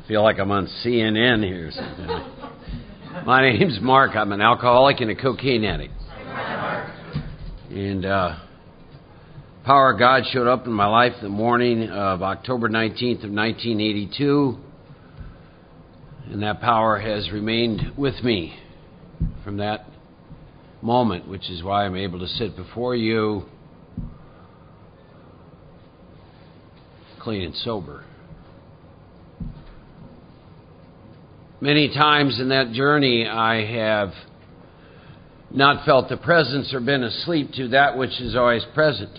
feel like I'm on CNN here or something. My name's Mark. I'm an alcoholic and a cocaine addict. And power of God showed up in my life the morning of October 19th of 1982. And that power has remained with me from that moment, which is why I'm able to sit before you clean and sober. Many times in that journey, I have not felt the presence or been asleep to that which is always present.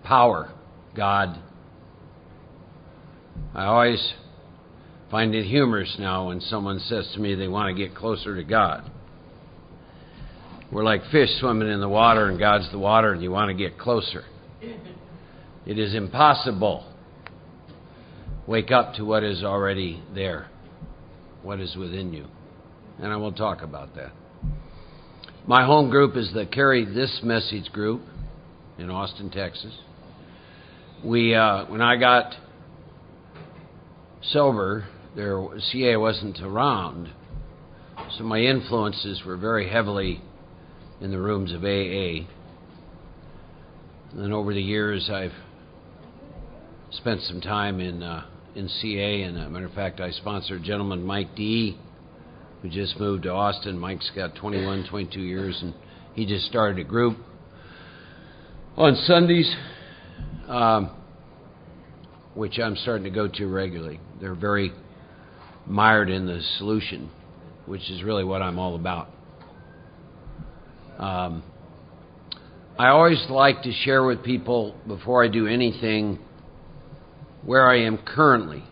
Power, God. I always find it humorous now when someone says to me they want to get closer to God. We're like fish swimming in the water, and God's the water, and you want to get closer. It is impossible. Wake up to what is already there, what is within you. And I will talk about that. My home group is the Carry This Message group in Austin, Texas. When I got sober, CA wasn't around, so my influences were very heavily in the rooms of AA. And then over the years, I've spent some time in CA, and as a matter of fact, I sponsored a gentleman, Mike D., who just moved to Austin. Mike's got 21, 22 years, and he just started a group on Sundays, which I'm starting to go to regularly. They're very mired in the solution, which is really what I'm all about. I always like to share with people, before I do anything, where I am currently.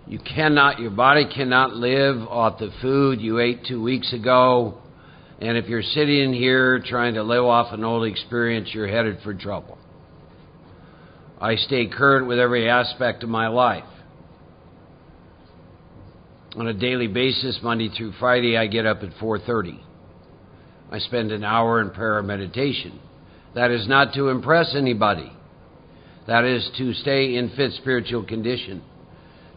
Your body cannot live off the food you ate 2 weeks ago, and if you're sitting in here trying to live off an old experience, you're headed for trouble. I stay current with every aspect of my life. On a daily basis, Monday through Friday, I get up at 4:30. I spend an hour in prayer and meditation. That is not to impress anybody. That is to stay in fit spiritual condition,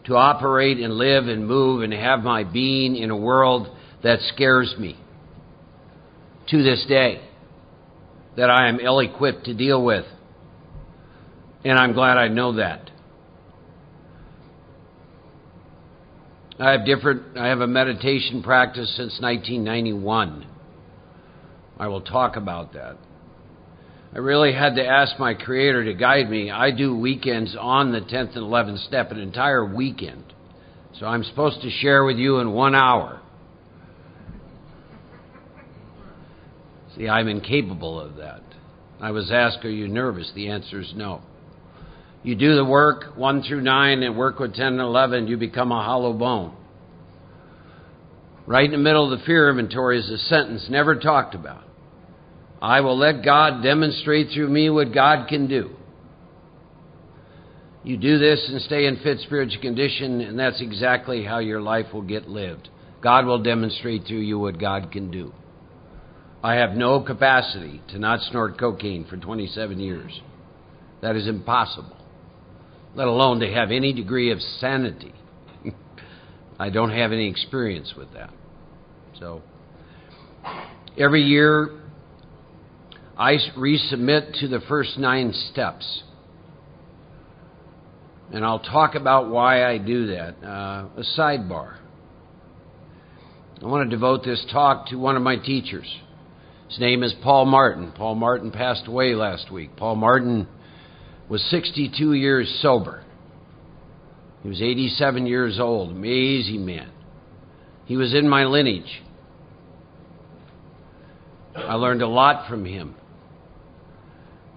to operate and live and move and have my being in a world that scares me to this day, that I am ill-equipped to deal with. And I'm glad I know that. I have a meditation practice since 1991. I will talk about that. I really had to ask my Creator to guide me. I do weekends on the 10th and 11th step, an entire weekend. So I'm supposed to share with you in 1 hour. See, I'm incapable of that. I was asked, are you nervous? The answer is no. You do the work 1 through 9 and work with 10 and 11, you become a hollow bone. Right in the middle of the fear inventory is a sentence never talked about. I will let God demonstrate through me what God can do. You do this and stay in fit spiritual condition, and that's exactly how your life will get lived. God will demonstrate through you what God can do. I have no capacity to not snort cocaine for 27 years. That is impossible, let alone to have any degree of sanity. I don't have any experience with that. So, every year, I resubmit to the first 9 steps. And I'll talk about why I do that. A sidebar. I want to devote this talk to one of my teachers. His name is Paul Martin. Paul Martin passed away last week. Paul Martin was 62 years sober. He was 87 years old. Amazing man. He was in my lineage. I learned a lot from him.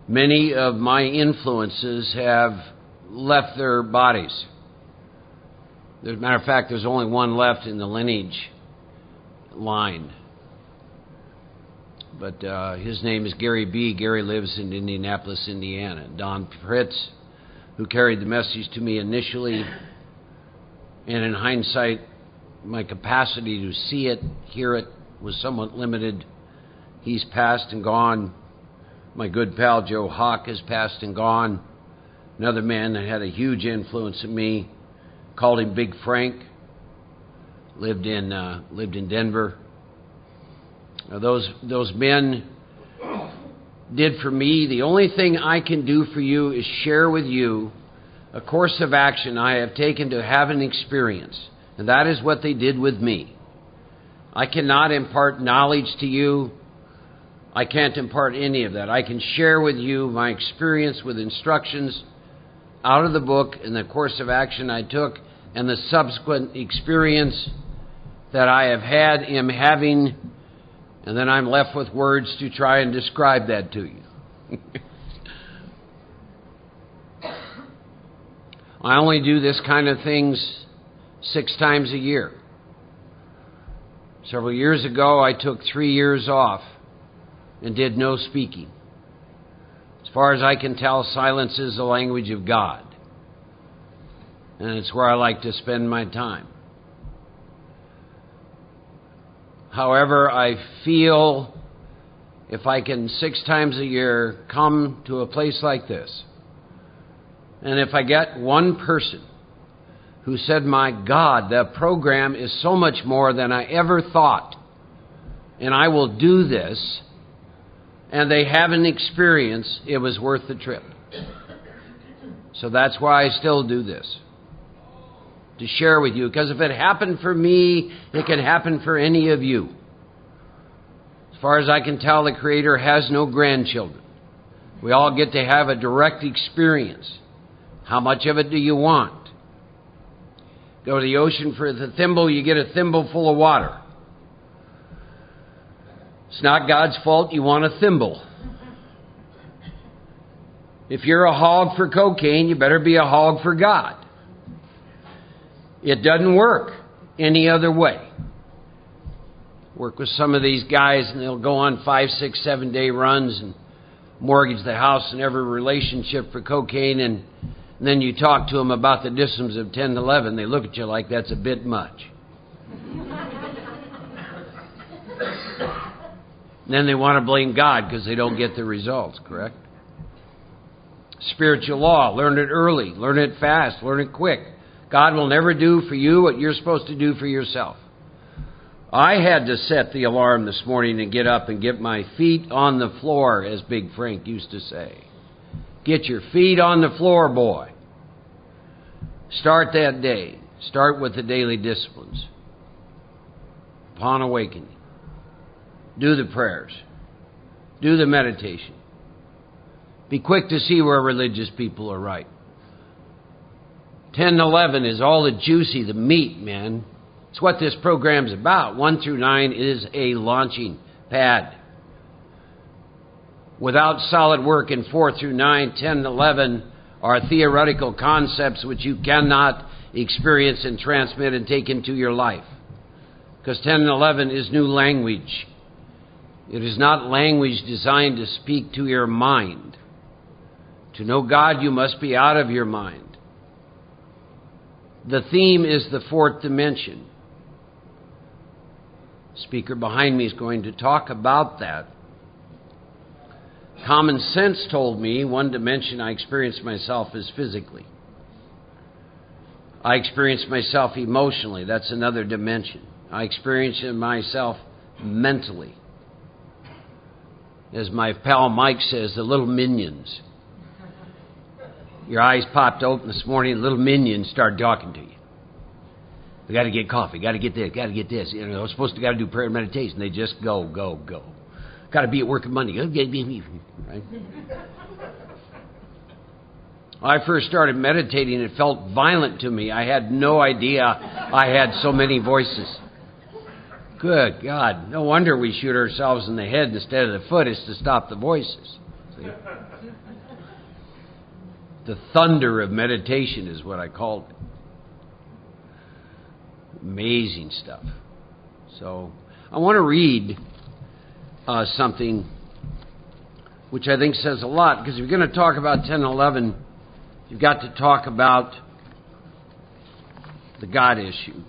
Many of my influences have left their bodies. As a matter of fact, there's only one left in the lineage line. But his name is Gary B. Gary lives in Indianapolis, Indiana. Don Fritz, who carried the message to me initially, and in hindsight, my capacity to see it, hear it, was somewhat limited. He's passed and gone. My good pal Joe Hawk has passed and gone. Another man that had a huge influence on me, called him Big Frank, lived in Denver. Now those men did for me. The only thing I can do for you is share with you a course of action I have taken to have an experience. And that is what they did with me. I cannot impart knowledge to you. I can't impart any of that. I can share with you my experience with instructions out of the book and the course of action I took and the subsequent experience that I have had, am having, and then I'm left with words to try and describe that to you. I only do this kind of things 6 times a year. Several years ago, I took 3 years off and did no speaking. As far as I can tell, silence is the language of God. And it's where I like to spend my time. However, I feel if I can 6 times a year come to a place like this, and if I get one person who said, "My God, the program is so much more than I ever thought, and I will do this," and they have an experience, it was worth the trip. So that's why I still do this, to share with you. Because if it happened for me, it can happen for any of you. As far as I can tell, the Creator has no grandchildren. We all get to have a direct experience. How much of it do you want? Go to the ocean for the thimble, you get a thimble full of water. It's not God's fault you want a thimble. If you're a hog for cocaine, you better be a hog for God. It doesn't work any other way. Work with some of these guys and they'll go on 5, 6, 7 day runs and mortgage the house and every relationship for cocaine, and then you talk to them about the disciplines of 10 to 11. They look at you like that's a bit much. Then they want to blame God because they don't get the results, correct? Spiritual law, learn it early, learn it fast, learn it quick. God will never do for you what you're supposed to do for yourself. I had to set the alarm this morning and get up and get my feet on the floor, as Big Frank used to say. Get your feet on the floor, boy. Start that day. Start with the daily disciplines. Upon awakening, do the prayers. Do the meditation. Be quick to see where religious people are right. 10 and 11 is all the juicy, the meat, man. It's what this program's about. 1 through 9 is a launching pad. Without solid work in 4 through 9, 10 and 11 are theoretical concepts which you cannot experience and transmit and take into your life. Because 10 and 11 is new language. It is not language designed to speak to your mind. To know God, you must be out of your mind. The theme is the 4th dimension. The speaker behind me is going to talk about that. Common sense told me one dimension I experience myself is physically. I experience myself emotionally. That's another dimension. I experience myself mentally. As my pal Mike says, the little minions. Your eyes popped open this morning, little minions started talking to you. We got to get coffee, got to get this, got to get this. You know, we're supposed to got to do prayer and meditation. They just go. Got to be at work on Monday. Right? When I first started meditating, it felt violent to me. I had no idea I had so many voices. Good God. No wonder we shoot ourselves in the head instead of the foot. It's to stop the voices. See? The thunder of meditation is what I called it. Amazing stuff. So I want to read something which I think says a lot, because if you're going to talk about 10 and 11, you've got to talk about the God issue.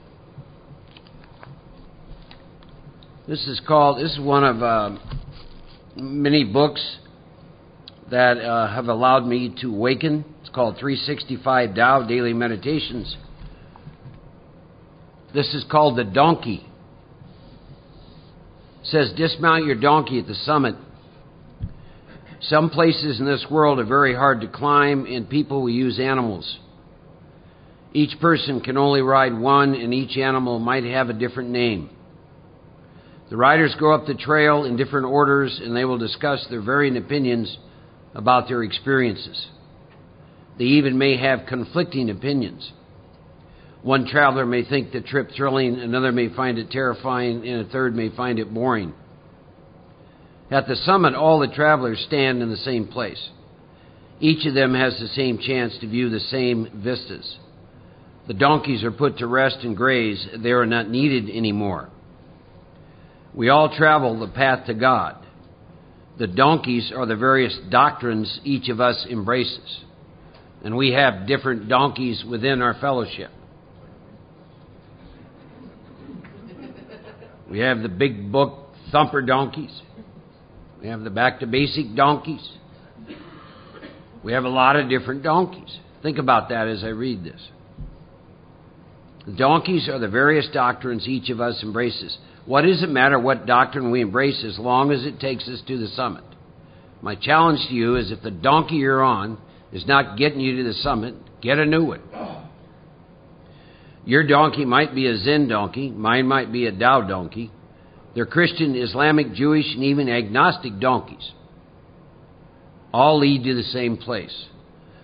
This is one of many books that have allowed me to awaken. It's called 365 Tao Daily Meditations. This is called the donkey. It says, dismount your donkey at the summit. Some places in this world are very hard to climb, and people will use animals. Each person can only ride one, and each animal might have a different name. The riders go up the trail in different orders, and they will discuss their varying opinions about their experiences. They even may have conflicting opinions. One traveler may think the trip thrilling, another may find it terrifying, and a third may find it boring. At the summit, all the travelers stand in the same place. Each of them has the same chance to view the same vistas. The donkeys are put to rest and graze. They are not needed anymore. We all travel the path to God. The donkeys are the various doctrines each of us embraces. And we have different donkeys within our fellowship. We have the big book thumper donkeys. We have the back to basic donkeys. We have a lot of different donkeys. Think about that as I read this. The donkeys are the various doctrines each of us embraces. What does it matter what doctrine we embrace as long as it takes us to the summit? My challenge to you is if the donkey you're on is not getting you to the summit, get a new one. Your donkey might be a Zen donkey. Mine might be a Tao donkey. They're Christian, Islamic, Jewish, and even agnostic donkeys. All lead to the same place.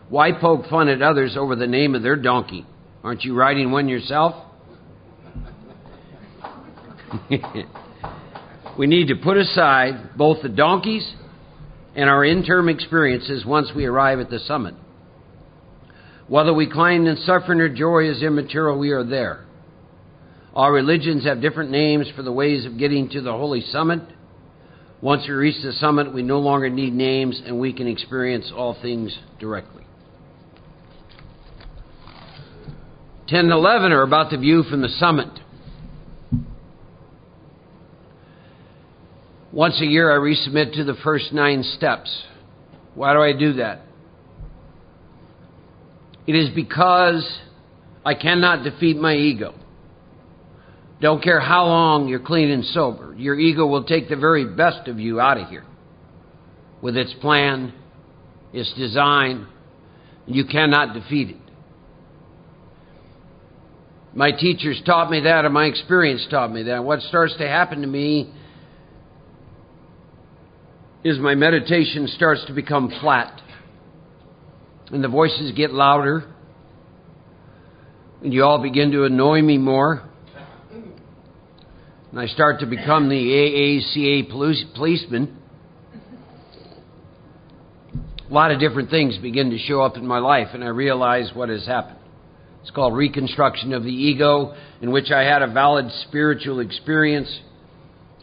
Why poke fun at others over the name of their donkey? Aren't you riding one yourself? We need to put aside both the donkeys and our interim experiences once we arrive at the summit. Whether we climb in suffering or joy is immaterial, we are there. All religions have different names for the ways of getting to the holy summit. Once we reach the summit, we no longer need names, and we can experience all things directly. 10 and 11 are about the view from the summit. Once a year, I resubmit to the first 9 steps. Why do I do that? It is because I cannot defeat my ego. Don't care how long you're clean and sober. Your ego will take the very best of you out of here. With its plan, its design, you cannot defeat it. My teachers taught me that, and my experience taught me that. What starts to happen to me is my meditation starts to become flat. And the voices get louder. And you all begin to annoy me more. And I start to become the AACA policeman. A lot of different things begin to show up in my life, and I realize what has happened. It's called reconstruction of the ego, in which I had a valid spiritual experience.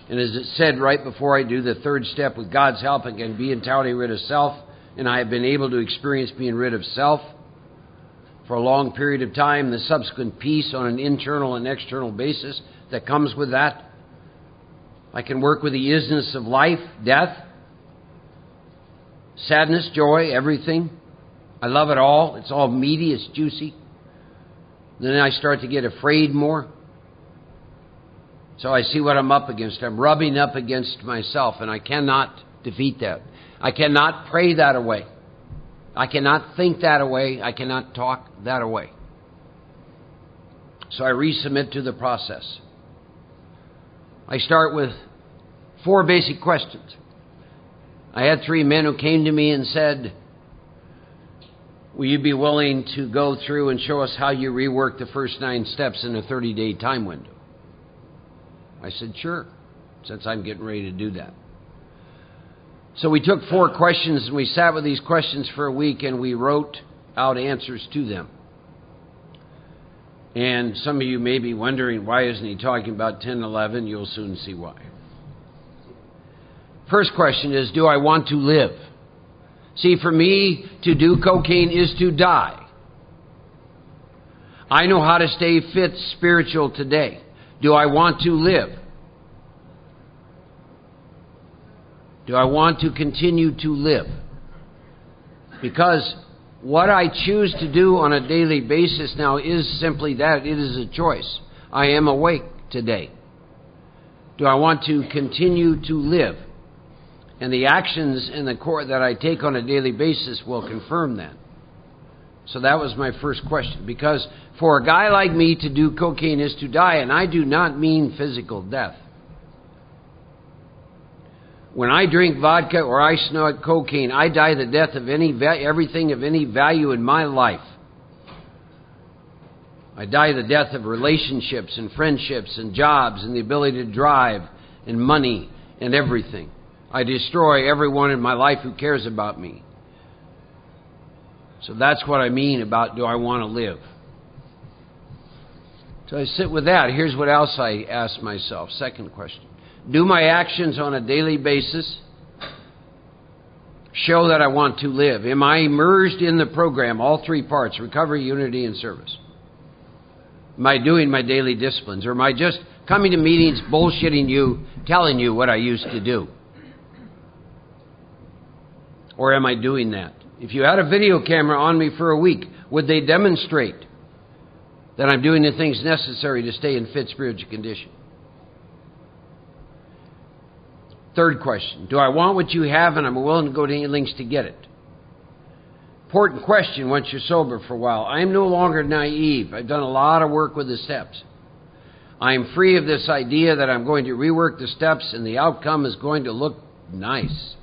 And as it said right before I do the 3rd step, with God's help, I can be entirely rid of self. And I have been able to experience being rid of self for a long period of time. The subsequent peace on an internal and external basis that comes with that. I can work with the isness of life, death, sadness, joy, everything. I love it all. It's all meaty. It's juicy. Then I start to get afraid more. So I see what I'm up against. I'm rubbing up against myself, and I cannot defeat that. I cannot pray that away. I cannot think that away. I cannot talk that away. So I resubmit to the process. I start with 4 basic questions. I had 3 men who came to me and said, will you be willing to go through and show us how you rework the first 9 steps in a 30-day time window? I said, sure, since I'm getting ready to do that. So we took 4 questions and we sat with these questions for a week and we wrote out answers to them. And some of you may be wondering, why isn't he talking about 10 and 11? You'll soon see why. First question is, do I want to live? See, for me, to do cocaine is to die. I know how to stay fit, spiritual today. Do I want to live? Do I want to continue to live? Because What I choose to do on a daily basis now is simply that. It is a choice. I am awake today. Do I want to continue to live? And the actions in the core that I take on a daily basis will confirm that. So that was my first question. Because for a guy like me to do cocaine is to die, and I do not mean physical death. When I drink vodka or I snort cocaine, I die the death of everything of any value in my life. I die the death of relationships and friendships and jobs and the ability to drive and money and everything. I destroy everyone in my life who cares about me. So that's what I mean about do I want to live. So I sit with that. Here's what else I ask myself. Second question. Do my actions on a daily basis show that I want to live? Am I immersed in the program, all three parts, recovery, unity, and service? Am I doing my daily disciplines? Or am I just coming to meetings, bullshitting you, telling you what I used to do? Or am I doing that? If you had a video camera on me for a week, would they demonstrate that I'm doing the things necessary to stay in fit spiritual condition? Third question. Do I want what you have and I'm willing to go to any lengths to get it? Important question once you're sober for a while. I am no longer naive. I've done a lot of work with the steps. I am free of this idea that I'm going to rework the steps and the outcome is going to look nice.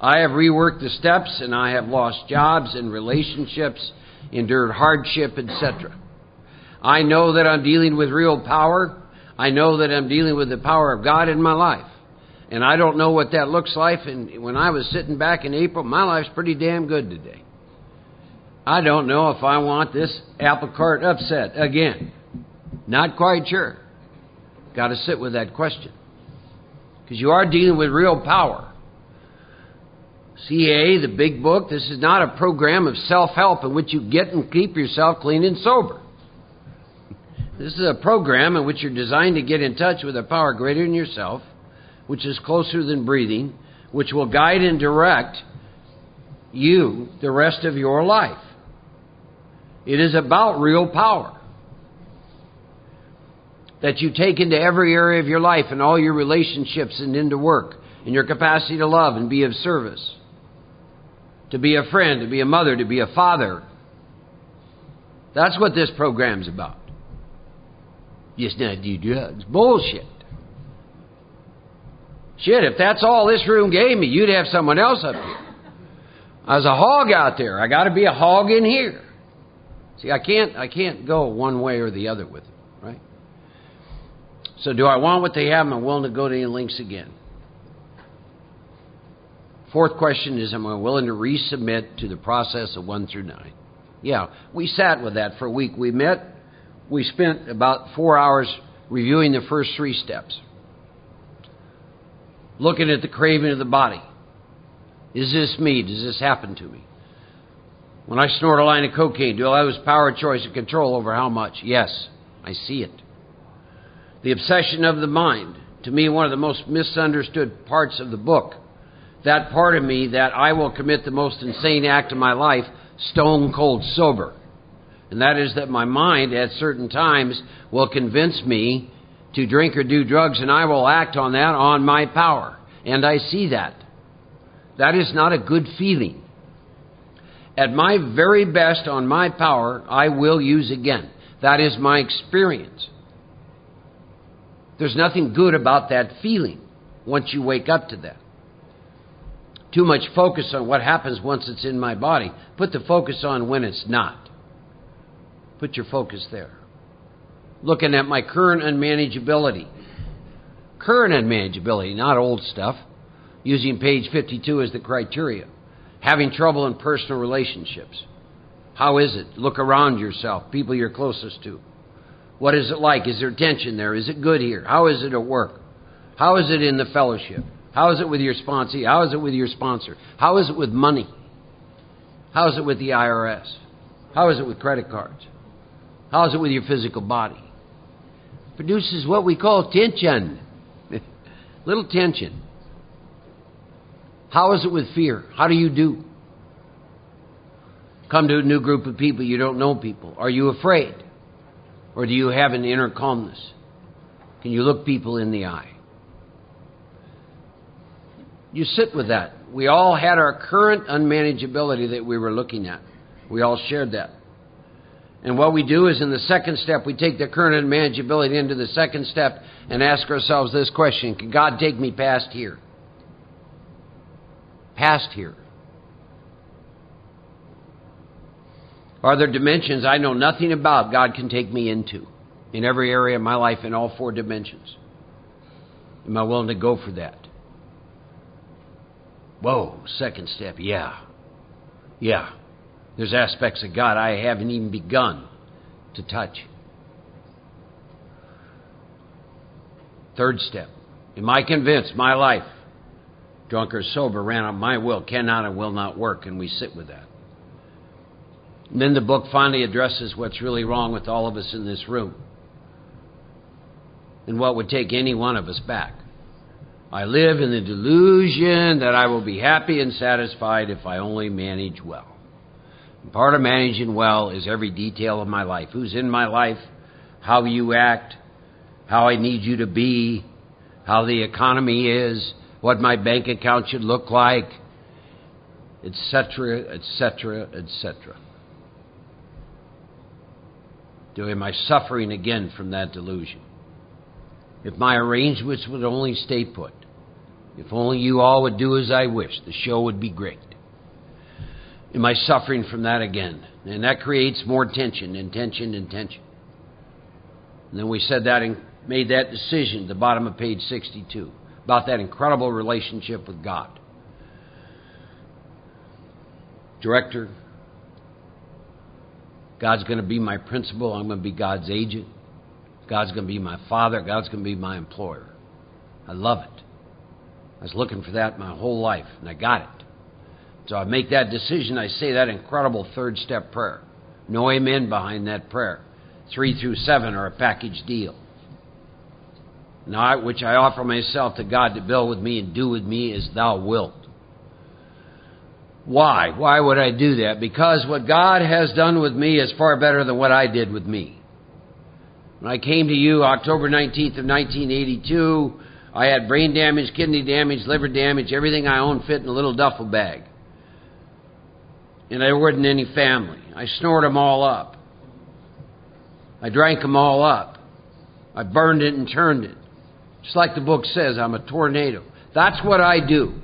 I have reworked the steps and I have lost jobs and relationships, endured hardship, etc. I know that I'm dealing with real power. I know that I'm dealing with the power of God in my life. And I don't know what that looks like. And when I was sitting back in April, my life's pretty damn good today. I don't know if I want this apple cart upset again. Not quite sure. Got to sit with that question. Because you are dealing with real power. CA, the big book, this is not a program of self-help in which you get and keep yourself clean and sober. This is a program in which you're designed to get in touch with a power greater than yourself, which is closer than breathing, which will guide and direct you the rest of your life. It is about real power that you take into every area of your life and all your relationships and into work and your capacity to love and be of service, to be a friend, to be a mother, to be a father. That's what this program's about. Just not do drugs. Bullshit. Shit, if that's all this room gave me, you'd have someone else up here. I was a hog out there. I got to be a hog in here. See, I can't go one way or the other with it, right? So do I want what they have? Am I willing to go to any lengths again? Fourth question is, am I willing to resubmit to the process of 1 through 9? Yeah, we sat with that for a week. We met. We spent about 4 hours reviewing the first 3 steps. Looking at the craving of the body. Is this me? Does this happen to me? When I snort a line of cocaine, do I have power, choice, and control over how much? Yes, I see it. The obsession of the mind. To me, one of the most misunderstood parts of the book. That part of me that I will commit the most insane act of my life, stone cold sober. And that is that my mind at certain times will convince me to drink or do drugs, and I will act on that on my power. And I see that. That is not a good feeling. At my very best on my power, I will use again. That is my experience. There's nothing good about that feeling once you wake up to that. Too much focus on what happens once it's in my body. Put the focus on when it's not. Put your focus there. Looking at my current unmanageability. Current unmanageability, not old stuff. Using page 52 as the criteria. Having trouble in personal relationships. How is it? Look around yourself. People you're closest to. What is it like? Is there tension there? Is it good here? How is it at work? How is it in the fellowship? How is it with your sponsee? How is it with your sponsor? How is it with money? How is it with the IRS? How is it with credit cards? How is it with your physical body? Produces what we call tension. Little tension. How is it with fear? How do you do? Come to a new group of people, you don't know people. Are you afraid? Or do you have an inner calmness? Can you look people in the eye? You sit with that. We all had our current unmanageability that we were looking at. We all shared that. And what we do is in the second step, we take the current unmanageability into the second step and ask ourselves this question: can God take me past here? Past here. Are there dimensions I know nothing about God can take me into in every area of my life in all 4 dimensions? Am I willing to go for that? Whoa, second step, yeah. There's aspects of God I haven't even begun to touch. Third step, am I convinced my life, drunk or sober, ran on my will, cannot and will not work? And we sit with that. And then the book finally addresses what's really wrong with all of us in this room and what would take any one of us back. I live in the delusion that I will be happy and satisfied if I only manage well. And part of managing well is every detail of my life. Who's in my life, how you act, how I need you to be, how the economy is, what my bank account should look like, etc., etc., etc. Am I suffering again from that delusion? If my arrangements would only stay put, if only you all would do as I wish, the show would be great. Am I suffering from that again? And that creates more tension and tension and tension. And then we said that and made that decision at the bottom of page 62 about that incredible relationship with God. Director, God's going to be my principal. I'm going to be God's agent. God's going to be my father. God's going to be my employer. I love it. I was looking for that my whole life, and I got it. So I make that decision. I say that incredible third step prayer. No amen behind that prayer. 3 through 7 are a package deal. Now, which I offer myself to God to build with me and do with me as thou wilt. Why? Why would I do that? Because what God has done with me is far better than what I did with me. When I came to you October 19th of 1982, I had brain damage, kidney damage, liver damage, everything I owned fit in a little duffel bag. And there wasn't any family. I snored them all up. I drank them all up. I burned it and turned it. Just like the book says, I'm a tornado. That's what I do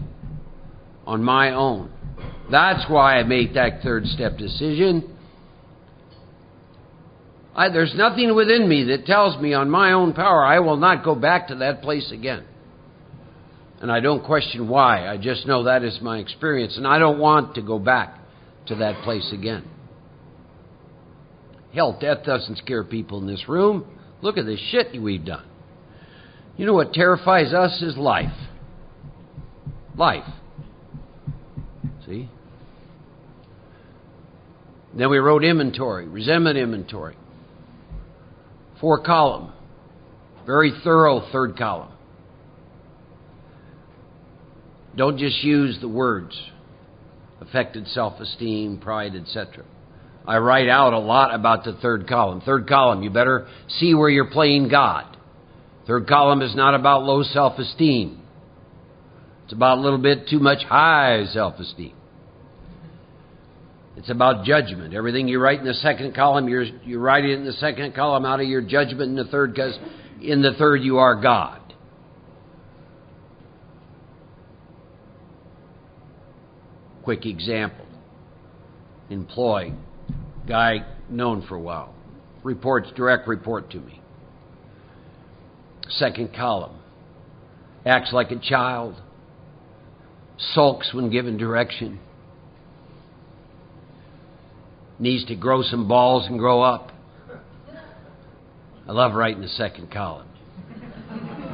on my own. That's why I made that third step decision. There's nothing within me that tells me on my own power I will not go back to that place again. And I don't question why. I just know that is my experience. And I don't want to go back to that place again. Hell, death doesn't scare people in this room. Look at the shit we've done. You know what terrifies us is life. Life. See? Then we wrote inventory, resentment inventory. 4 column. Very thorough third column. Don't just use the words. Affected self-esteem, pride, etc. I write out a lot about the third column. Third column, you better see where you're playing God. Third column is not about low self-esteem. It's about a little bit too much high self-esteem. It's about judgment. Everything you write in the second column, you're writing it in the second column out of your judgment in the third, because in the third you are God. Quick example. Employee. Guy known for a while. Direct report to me. Second column. Acts like a child. Sulks when given direction. Needs to grow some balls and grow up. I love writing the second column.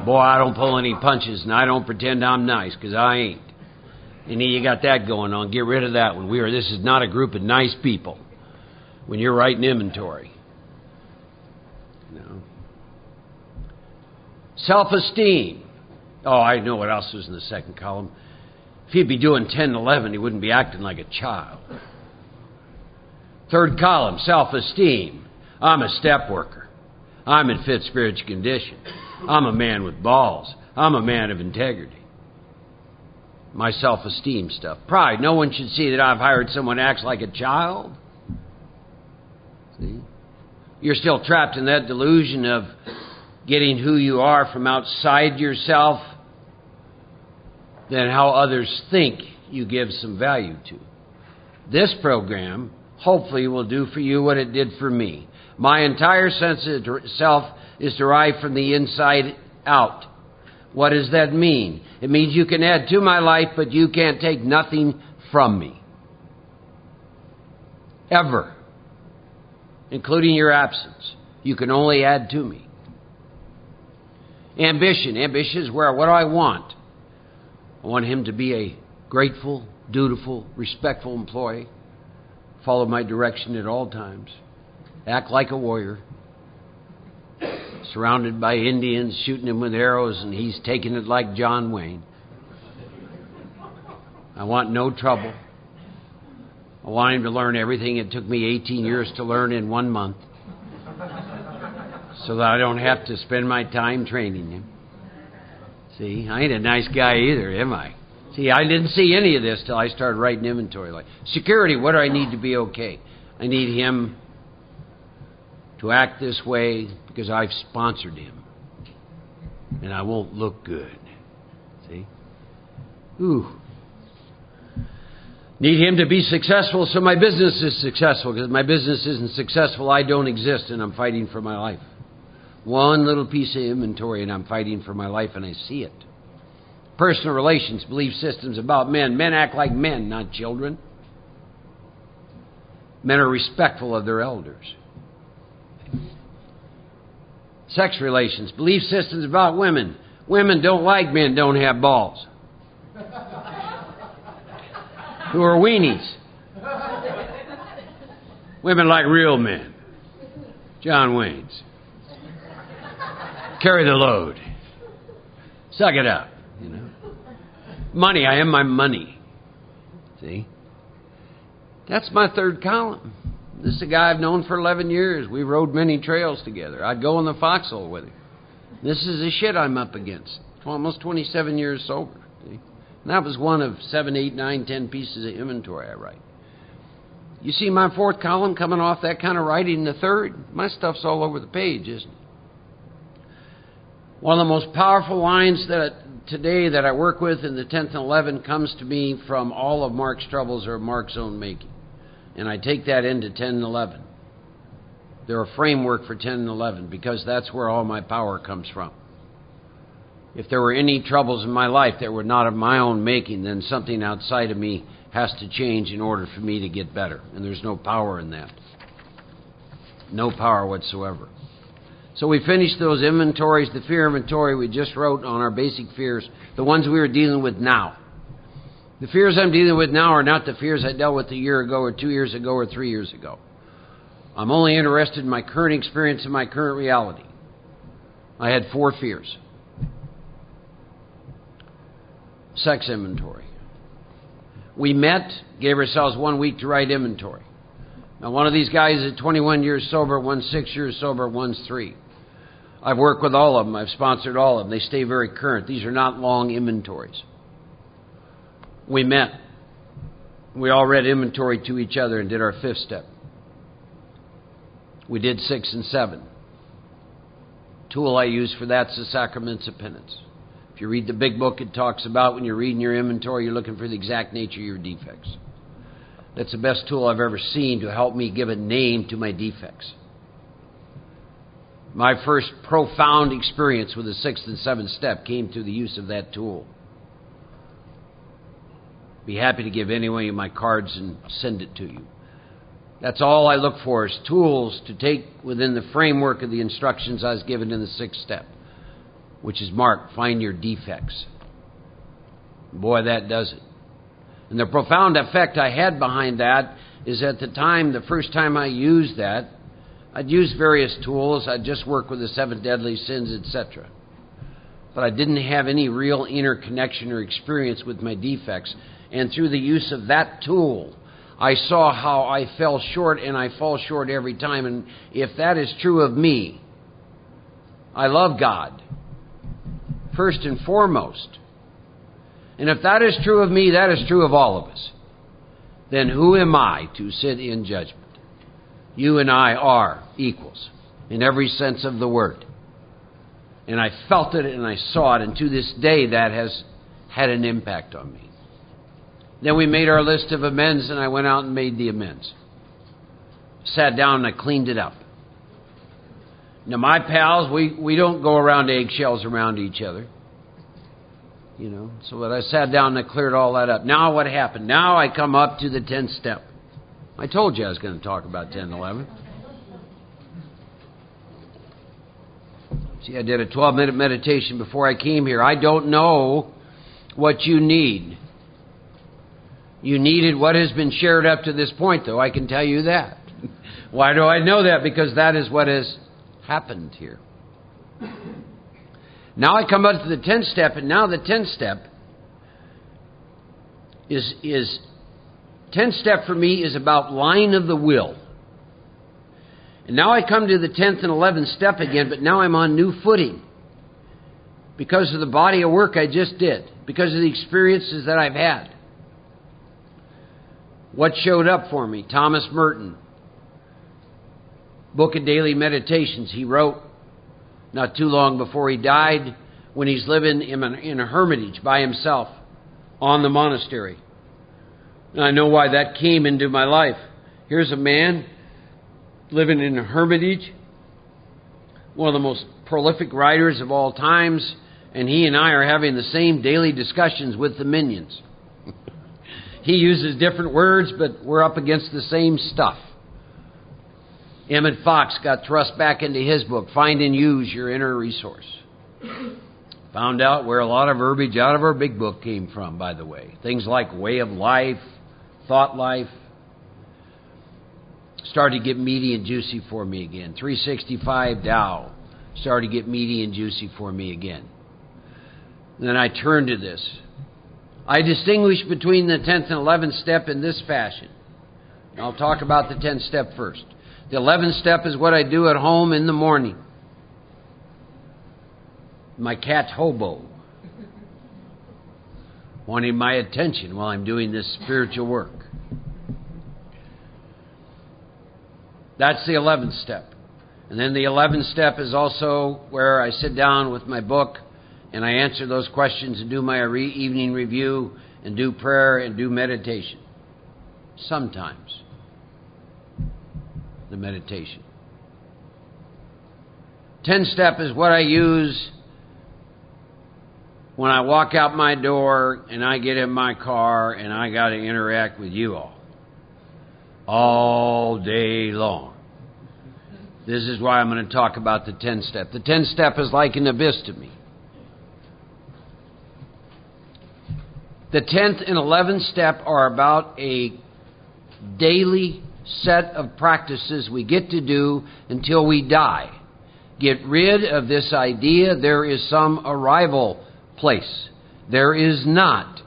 Boy, I don't pull any punches and I don't pretend I'm nice, because I ain't. And you got that going on. Get rid of that one. This is not a group of nice people when you're writing inventory. No. Self-esteem. Oh, I know what else was in the second column. If he'd be doing 10 and 11, he wouldn't be acting like a child. Third column, self-esteem. I'm a step worker. I'm in fit spiritual condition. I'm a man with balls. I'm a man of integrity. My self-esteem stuff. Pride. No one should see that I've hired someone who acts like a child. See? You're still trapped in that delusion of getting who you are from outside yourself than how others think you give some value to. This program hopefully will do for you what it did for me. My entire sense of self is derived from the inside out. What does that mean? It means you can add to my life, but you can't take nothing from me. Ever. Including your absence. You can only add to me. Ambition. Ambition is where, what do I want? I want him to be a grateful, dutiful, respectful employee. Follow my direction at all times. Act like a warrior. Surrounded by Indians, shooting him with arrows, and he's taking it like John Wayne. I want no trouble. I want him to learn everything it took me 18 years to learn in 1 month, so that I don't have to spend my time training him. See, I ain't a nice guy either, am I? See, I didn't see any of this till I started writing inventory. Like security, what do I need to be okay? I need him to act this way because I've sponsored him. And I won't look good. See? Ooh. Need him to be successful so my business is successful. Because if my business isn't successful, I don't exist and I'm fighting for my life. One little piece of inventory and I'm fighting for my life and I see it. Personal relations, belief systems about men. Men act like men, not children. Men are respectful of their elders. Sex relations, belief systems about women. Women don't like men don't have balls. Who are weenies. Women like real men. John Wayne's. Carry the load. Suck it up, you know. Money, I am my money. See? That's my third column. This is a guy I've known for 11 years. We rode many trails together. I'd go in the foxhole with him. This is the shit I'm up against. Almost 27 years sober. See? And that was one of 7, 8, 9, 10 pieces of inventory I write. You see my fourth column coming off that kind of writing in the third? My stuff's all over the page, isn't it? One of the most powerful lines today that I work with in the 10th and 11th comes to me from all of Mark's troubles or Mark's own making. And I take that into 10 and 11. They're a framework for 10 and 11 because that's where all my power comes from. If there were any troubles in my life that were not of my own making, then something outside of me has to change in order for me to get better. And there's no power in that. No power whatsoever. So we finished those inventories, the fear inventory we just wrote on our basic fears, the ones we were dealing with now. The fears I'm dealing with now are not the fears I dealt with a year ago or 2 years ago or 3 years ago. I'm only interested in my current experience and my current reality. I had 4 fears. Sex inventory. We met, gave ourselves 1 week to write inventory. Now one of these guys is 21 years sober, one's 6 years sober, one's 3. I've worked with all of them. I've sponsored all of them. They stay very current. These are not long inventories. We met. We all read inventory to each other and did our 5th step. We did 6 and 7. Tool I use for that's the sacraments of penance. If you read the big book, it talks about when you're reading your inventory, you're looking for the exact nature of your defects. That's the best tool I've ever seen to help me give a name to my defects. My first profound experience with the 6th and 7th step came through the use of that tool. Be happy to give any one of you my cards and send it to you. That's all I look for is tools to take within the framework of the instructions I was given in the 6th step, which is marked, find your defects. Boy, that does it. And the profound effect I had behind that is at the time, the first time I used that, I'd use various tools. I'd just work with the 7 deadly sins, etc. But I didn't have any real inner connection or experience with my defects. And through the use of that tool, I saw how I fell short, and I fall short every time. And if that is true of me, I love God, first and foremost. And if that is true of me, that is true of all of us. Then who am I to sit in judgment? You and I are equals in every sense of the word. And I felt it and I saw it, and to this day that has had an impact on me. Then we made our list of amends, and I went out and made the amends. Sat down and I cleaned it up. Now my pals, we don't go around eggshells around each other. You know, so when I sat down and I cleared all that up. Now what happened? Now I come up to the 10th step. I told you I was going to talk about 10 and 11. See, I did a 12-minute meditation before I came here. I don't know what you need. You needed what has been shared up to this point, though. I can tell you that. Why do I know that? Because that is what has happened here. Now I come up to the 10th step, and now the 10th step is 10th step for me is about line of the will. And now I come to the 10th and 11th step again, but now I'm on new footing because of the body of work I just did, because of the experiences that I've had. What showed up for me? Thomas Merton, Book of Daily Meditations. He wrote not too long before he died, when he's living in a hermitage by himself on the monastery. And I know why that came into my life. Here's a man living in a hermitage, one of the most prolific writers of all times, and he and I are having the same daily discussions with the minions. He uses different words, but we're up against the same stuff. Emmett Fox got thrust back into his book, Find and Use Your Inner Resource. Found out where a lot of verbiage out of our big book came from, by the way. Things like way of life, thought life. Started to get meaty and juicy for me again. 365 Tao started to get meaty and juicy for me again. And then I turned to this. I distinguish between the 10th and 11th step in this fashion. I'll talk about the 10th step first. The 11th step is what I do at home in the morning. My cat's hobo, wanting my attention while I'm doing this spiritual work. That's the 11th step. And then the 11th step is also where I sit down with my book and I answer those questions and do my evening review and do prayer and do meditation. Sometimes the meditation. 10th step is what I use when I walk out my door and I get in my car and I got to interact with you all day long. This is why I'm going to talk about the 10th step. The 10th step is like an abyss to me. The 10th and 11th step are about a daily set of practices we get to do until we die. Get rid of this idea there is some arrival place. There is not.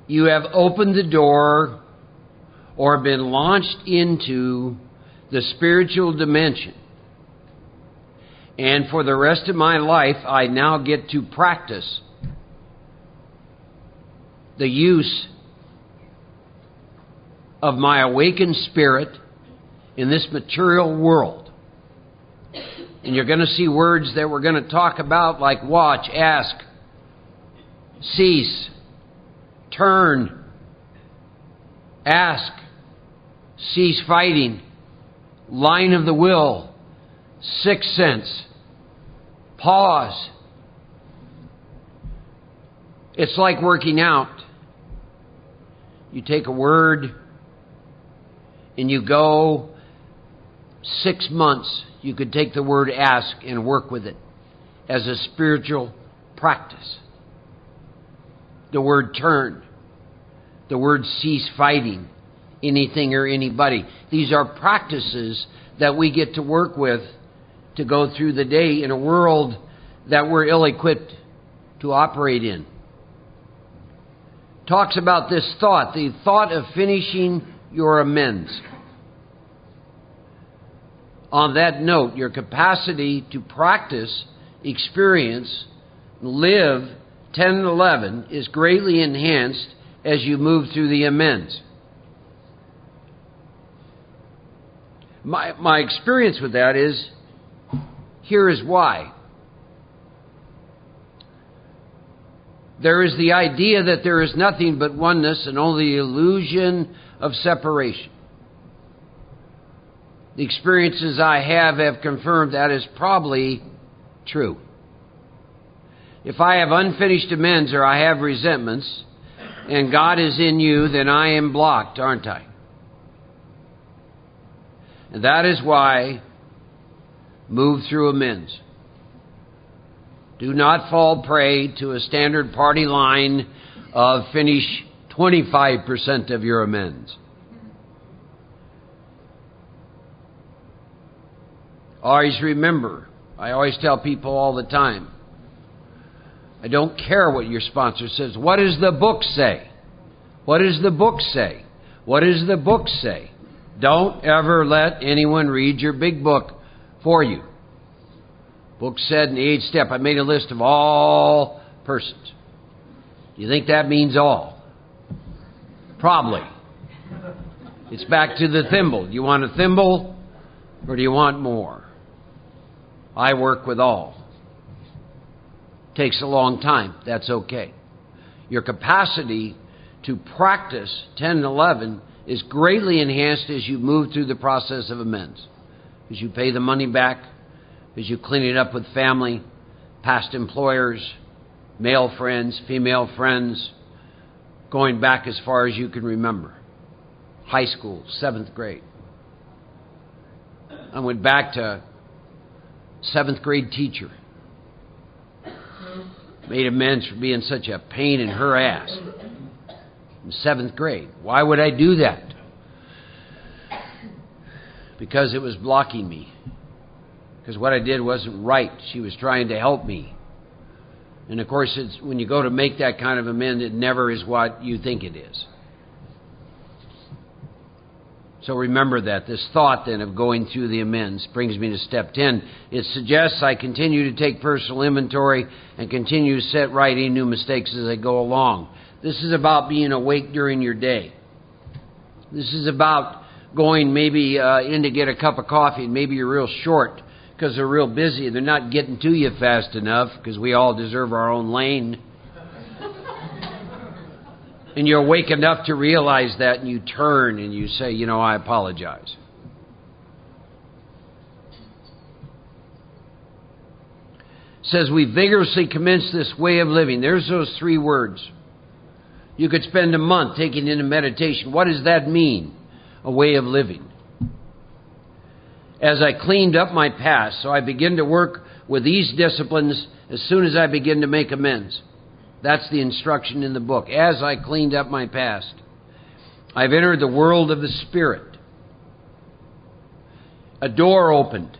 You have opened the door or been launched into the spiritual dimension. And for the rest of my life, I now get to practice the use of my awakened spirit in this material world. And you're going to see words that we're going to talk about like watch, ask, cease, turn, ask, cease fighting, line of the will, sixth sense, pause. It's like working out. You take a word and you go 6 months. You could take the word ask and work with it as a spiritual practice. The word turn. The word cease fighting anything or anybody. These are practices that we get to work with to go through the day in a world that we're ill-equipped to operate in. talks about this thought, the thought of finishing your amends. On that note, your capacity to practice, experience, live 10 and 11 is greatly enhanced as you move through the amends. My experience with that is, here is why. There is the idea that there is nothing but oneness and only the illusion of separation. The experiences I have confirmed that is probably true. If I have unfinished amends or I have resentments and God is in you, then I am blocked, aren't I? And that is why move through amends. Do not fall prey to a standard party line of finish 25% of your amends. Always remember, I always tell people all the time, I don't care what your sponsor says. What does the book say? What does the book say? What does the book say? Don't ever let anyone read your big book for you. Book said in the 8th step, I made a list of all persons. Do you think that means all? Probably. It's back to the thimble. Do you want a thimble or do you want more? I work with all. Takes a long time. That's okay. Your capacity to practice 10 and 11 is greatly enhanced as you move through the process of amends. As you pay the money back, as you clean it up with family, past employers, male friends, female friends, going back as far as you can remember. High school, 7th grade. I went back to 7th grade teacher. Made amends for being such a pain in her ass. In 7th grade. Why would I do that? Because it was blocking me. Because what I did wasn't right. She was trying to help me. And of course, when you go to make that kind of amend, it never is what you think it is. So remember that. This thought then of going through the amends brings me to step 10. It suggests I continue to take personal inventory and continue to set right any new mistakes as I go along. This is about being awake during your day. This is about going maybe in to get a cup of coffee and maybe you're real short because they're real busy. They're not getting to you fast enough because we all deserve our own lane. And you're awake enough to realize that and you turn and you say, I apologize. It says we vigorously commence this way of living. There's those 3 words. You could spend a month taking into meditation. What does that mean? A way of living. As I cleaned up my past, so I begin to work with these disciplines as soon as I begin to make amends. That's the instruction in the book. As I cleaned up my past, I've entered the world of the Spirit. A door opened.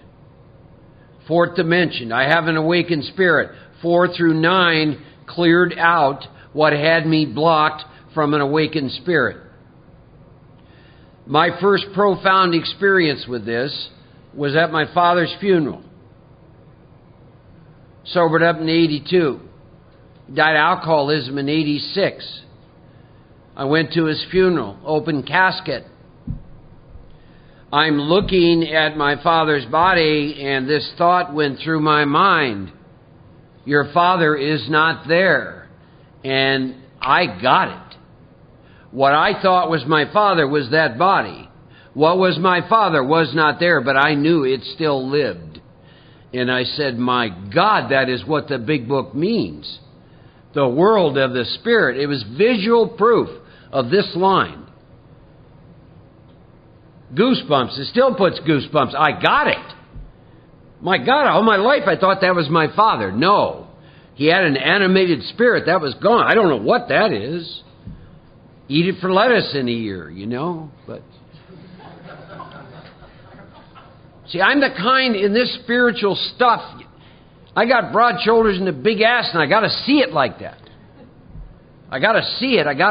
4th dimension. I have an awakened spirit. 4 through 9 cleared out what had me blocked from an awakened spirit. My first profound experience with this was at my father's funeral. Sobered up in 82. Died of alcoholism in 86. I went to his funeral, open casket. I'm looking at my father's body and this thought went through my mind. Your father is not there. And I got it. What I thought was my father was that body. What was my father was not there, but I knew it still lived. And I said, my God, that is what the big book means. The world of the Spirit. It was visual proof of this line. Goosebumps. It still puts goosebumps. I got it. My God, all my life I thought that was my father. No. He had an animated spirit. That was gone. I don't know what that is. Eat it for lettuce in a year, But see, I'm the kind in this spiritual stuff. I got broad shoulders and a big ass, and I got to see it like that. I got to see it. I got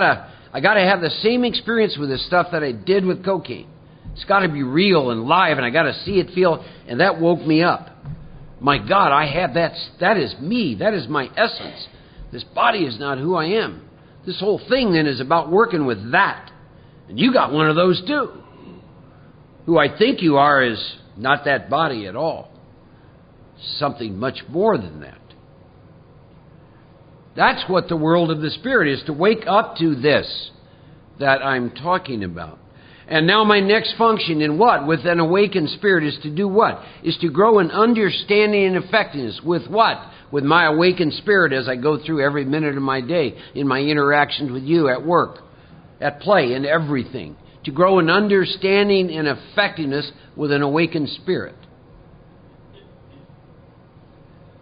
to have the same experience with this stuff that I did with cocaine. It's got to be real and live, and I got to see it, feel, and that woke me up. My God, I have that. That is me. That is my essence. This body is not who I am. This whole thing then is about working with that. And you got one of those too. Who I think you are is not that body at all. Something much more than that. That's what the world of the Spirit is, to wake up to this that I'm talking about. And now my next function in what? With an awakened spirit is to do what? Is to grow in understanding and effectiveness. With what? With my awakened spirit as I go through every minute of my day, in my interactions with you, at work, at play, in everything. To grow in understanding and effectiveness with an awakened spirit.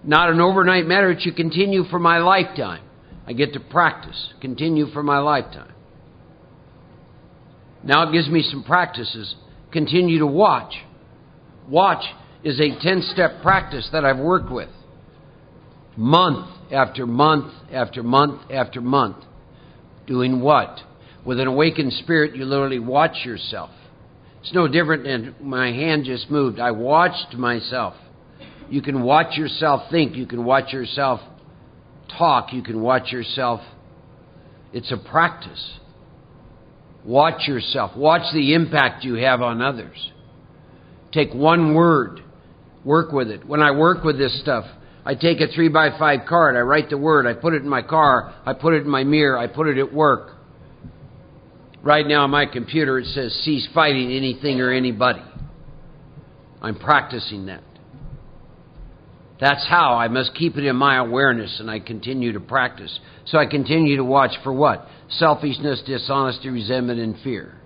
Not an overnight matter. It should continue for my lifetime. I get to practice. Continue for my lifetime. Now it gives me some practices. Continue to watch. Watch is a 10-step practice that I've worked with. Month after month after month after month. Doing what? With an awakened spirit, you literally watch yourself. It's no different than my hand just moved. I watched myself. You can watch yourself think. You can watch yourself talk. You can watch yourself. It's a practice. Watch yourself. Watch the impact you have on others. Take one word. Work with it. When I work with this stuff, I take a 3x5 card. I write the word. I put it in my car. I put it in my mirror. I put it at work. Right now on my computer it says, cease fighting anything or anybody. I'm practicing that. That's how I must keep it in my awareness, and I continue to practice. So I continue to watch for what? Selfishness, dishonesty, resentment, and fear.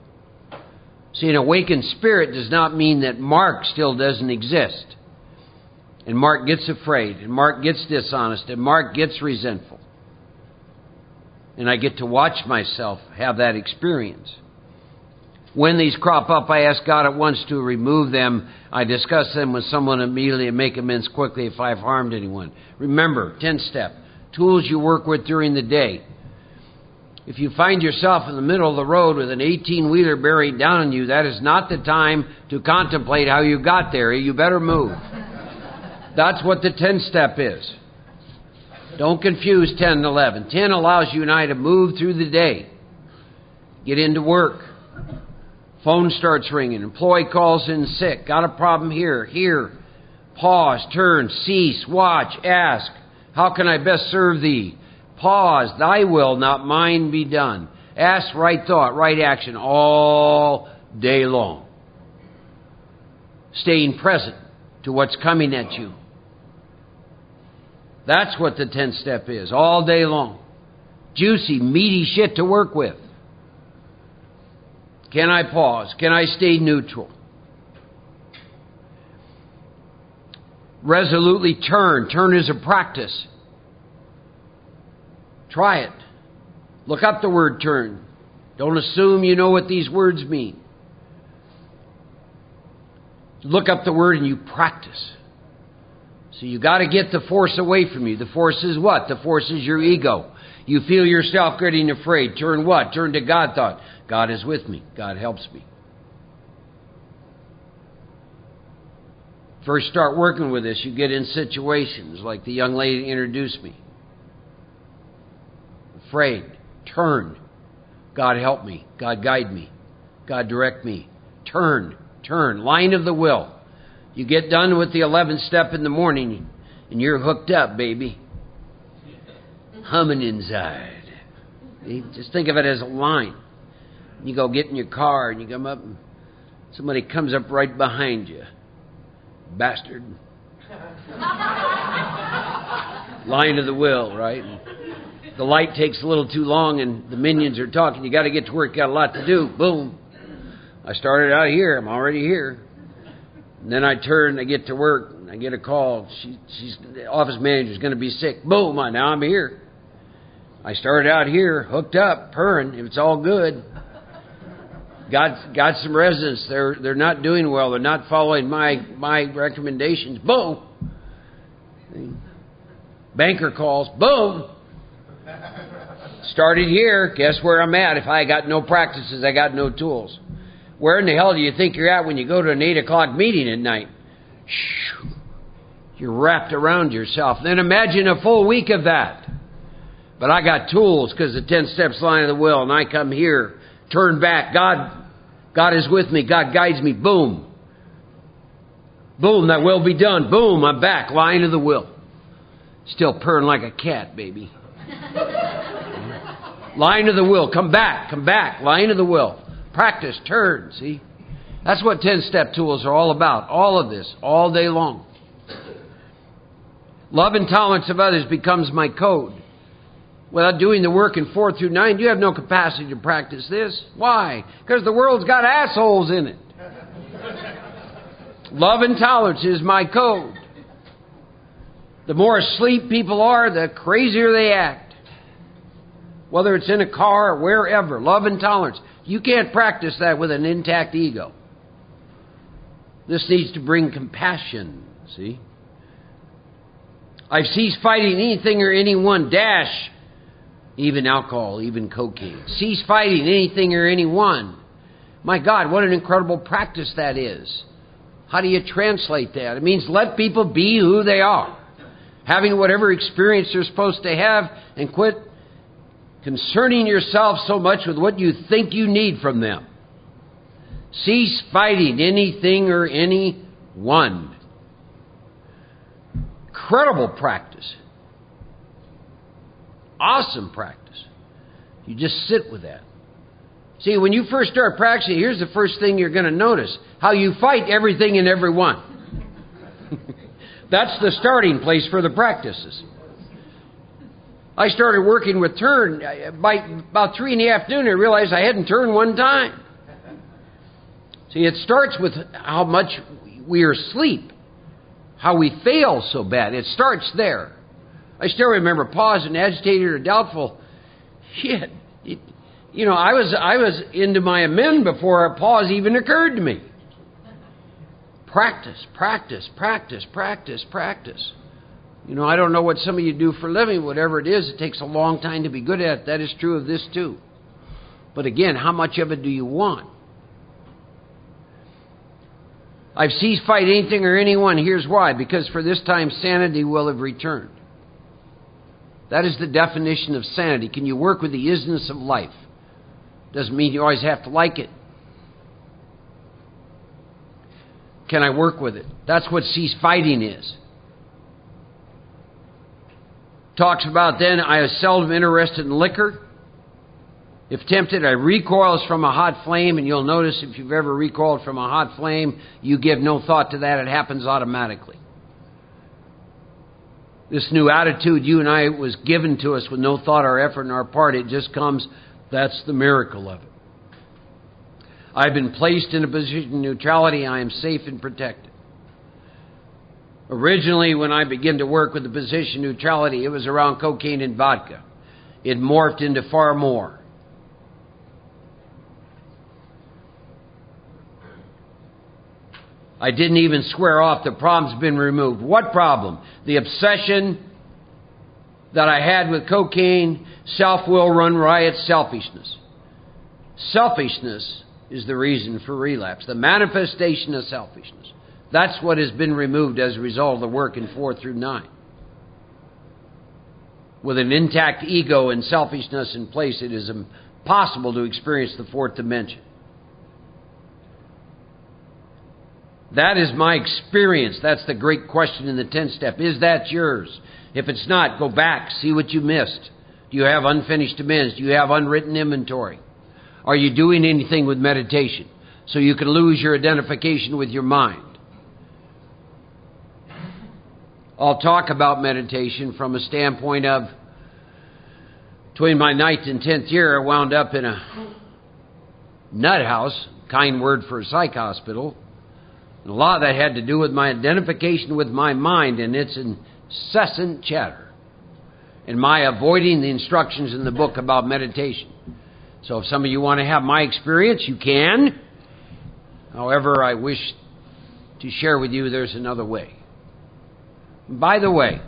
See, an awakened spirit does not mean that Mark still doesn't exist. And Mark gets afraid, and Mark gets dishonest, and Mark gets resentful. And I get to watch myself have that experience. When these crop up, I ask God at once to remove them. I discuss them with someone immediately and make amends quickly if I've harmed anyone. Remember, 10-step, tools you work with during the day. If you find yourself in the middle of the road with an 18-wheeler bearing down on you, that is not the time to contemplate how you got there. You better move. That's what the 10-step is. Don't confuse 10 and 11. 10 allows you and I to move through the day. Get into work. Phone starts ringing. Employee calls in sick. Got a problem here. Here. Pause. Turn. Cease. Watch. Ask. How can I best serve thee? Pause. Thy will, not mine, be done. Ask, right thought, right action all day long. Staying present to what's coming at you. That's what the 10th step is. All day long. Juicy, meaty shit to work with. Can I pause? Can I stay neutral? Resolutely turn. Turn is a practice. Try it. Look up the word turn. Don't assume you know what these words mean. Look up the word and you practice. So you got to get the force away from you. The force is what? The force is your ego. You feel yourself getting afraid. Turn what? Turn to God thought. God is with me. God helps me. First start working with this. You get in situations like the young lady introduced me. Afraid. Turn. God help me. God guide me. God direct me. Turn. Turn. Line of the will. You get done with the 11th step in the morning and you're hooked up, baby. Humming inside. Just think of it as a line. You go get in your car and you come up and somebody comes up right behind you. Bastard. Line of the will, right? And the light takes a little too long and the minions are talking. You got to get to work. You got a lot to do. Boom. I started out here. I'm already here. And then I turn, I get to work, and I get a call. The office manager's going to be sick. Boom, now I'm here. I started out here, hooked up, purring. It's all good. Got some residents. They're not doing well. They're not following my recommendations. Boom. Banker calls. Boom. Started here. Guess where I'm at? If I got no practices, I got no tools. Where in the hell do you think you're at when you go to an 8 o'clock meeting at night? You're wrapped around yourself. Then imagine a full week of that. But I got tools because the 10 steps line of the will, and I come here, turn back. God is with me. God guides me. Boom. Boom, that will be done. Boom, I'm back. Line of the will. Still purring like a cat, baby. Line of the will. Come back. Come back. Line of the will. Practice. Turn. See? That's what 10-step tools are all about. All of this. All day long. Love and tolerance of others becomes my code. Without doing the work in 4 through 9, you have no capacity to practice this. Why? Because the world's got assholes in it. Love and tolerance is my code. The more asleep people are, the crazier they act. Whether it's in a car or wherever, love and tolerance. You can't practice that with an intact ego. This needs to bring compassion, see? I've ceased fighting anything or anyone, even alcohol, even cocaine. Cease fighting anything or anyone. My God, what an incredible practice that is. How do you translate that? It means let people be who they are. Having whatever experience they're supposed to have, and quit concerning yourself so much with what you think you need from them. Cease fighting anything or anyone. Incredible practice. Awesome practice. You just sit with that. See, when you first start practicing, here's the first thing you're going to notice. How you fight everything and everyone. That's the starting place for the practices. I started working with turn. By about 3 in the afternoon, I realized I hadn't turned one time. See, it starts with how much we are asleep. How we fail so bad. It starts there. I still remember pausing, agitated or doubtful. Shit. I was into my amend before a pause even occurred to me. Practice, practice, practice, practice, practice. I don't know what some of you do for a living. Whatever it is, it takes a long time to be good at it. That is true of this too. But again, how much of it do you want? I've ceased fight anything or anyone. Here's why. Because for this time, sanity will have returned. That is the definition of sanity. Can you work with the isness of life? Doesn't mean you always have to like it. Can I work with it? That's what cease fighting is. Talks about then, I am seldom interested in liquor. If tempted, I recoil as from a hot flame. And you'll notice if you've ever recoiled from a hot flame, you give no thought to that. It happens automatically. This new attitude you and I was given to us with no thought or effort on our part. It just comes. That's the miracle of it. I've been placed in a position of neutrality. I am safe and protected. Originally, when I began to work with the position of neutrality, it was around cocaine and vodka. It morphed into far more. I didn't even swear off. The problem's been removed. What problem? The obsession that I had with cocaine, self-will run riot, selfishness. Selfishness is the reason for relapse. The manifestation of selfishness. That's what has been removed as a result of the work in 4 through 9. With an intact ego and selfishness in place, it is impossible to experience the fourth dimension. That is my experience. That's the great question in the 10th step. Is that yours? If it's not, go back. See what you missed. Do you have unfinished amends? Do you have unwritten inventory? Are you doing anything with meditation so you can lose your identification with your mind? I'll talk about meditation from a standpoint of between my 9th and 10th year, I wound up in a nut house, kind word for a psych hospital. And a lot of that had to do with my identification with my mind and its incessant chatter. And my avoiding the instructions in the book about meditation. So if some of you want to have my experience, you can. However, I wish to share with you there's another way. By the way,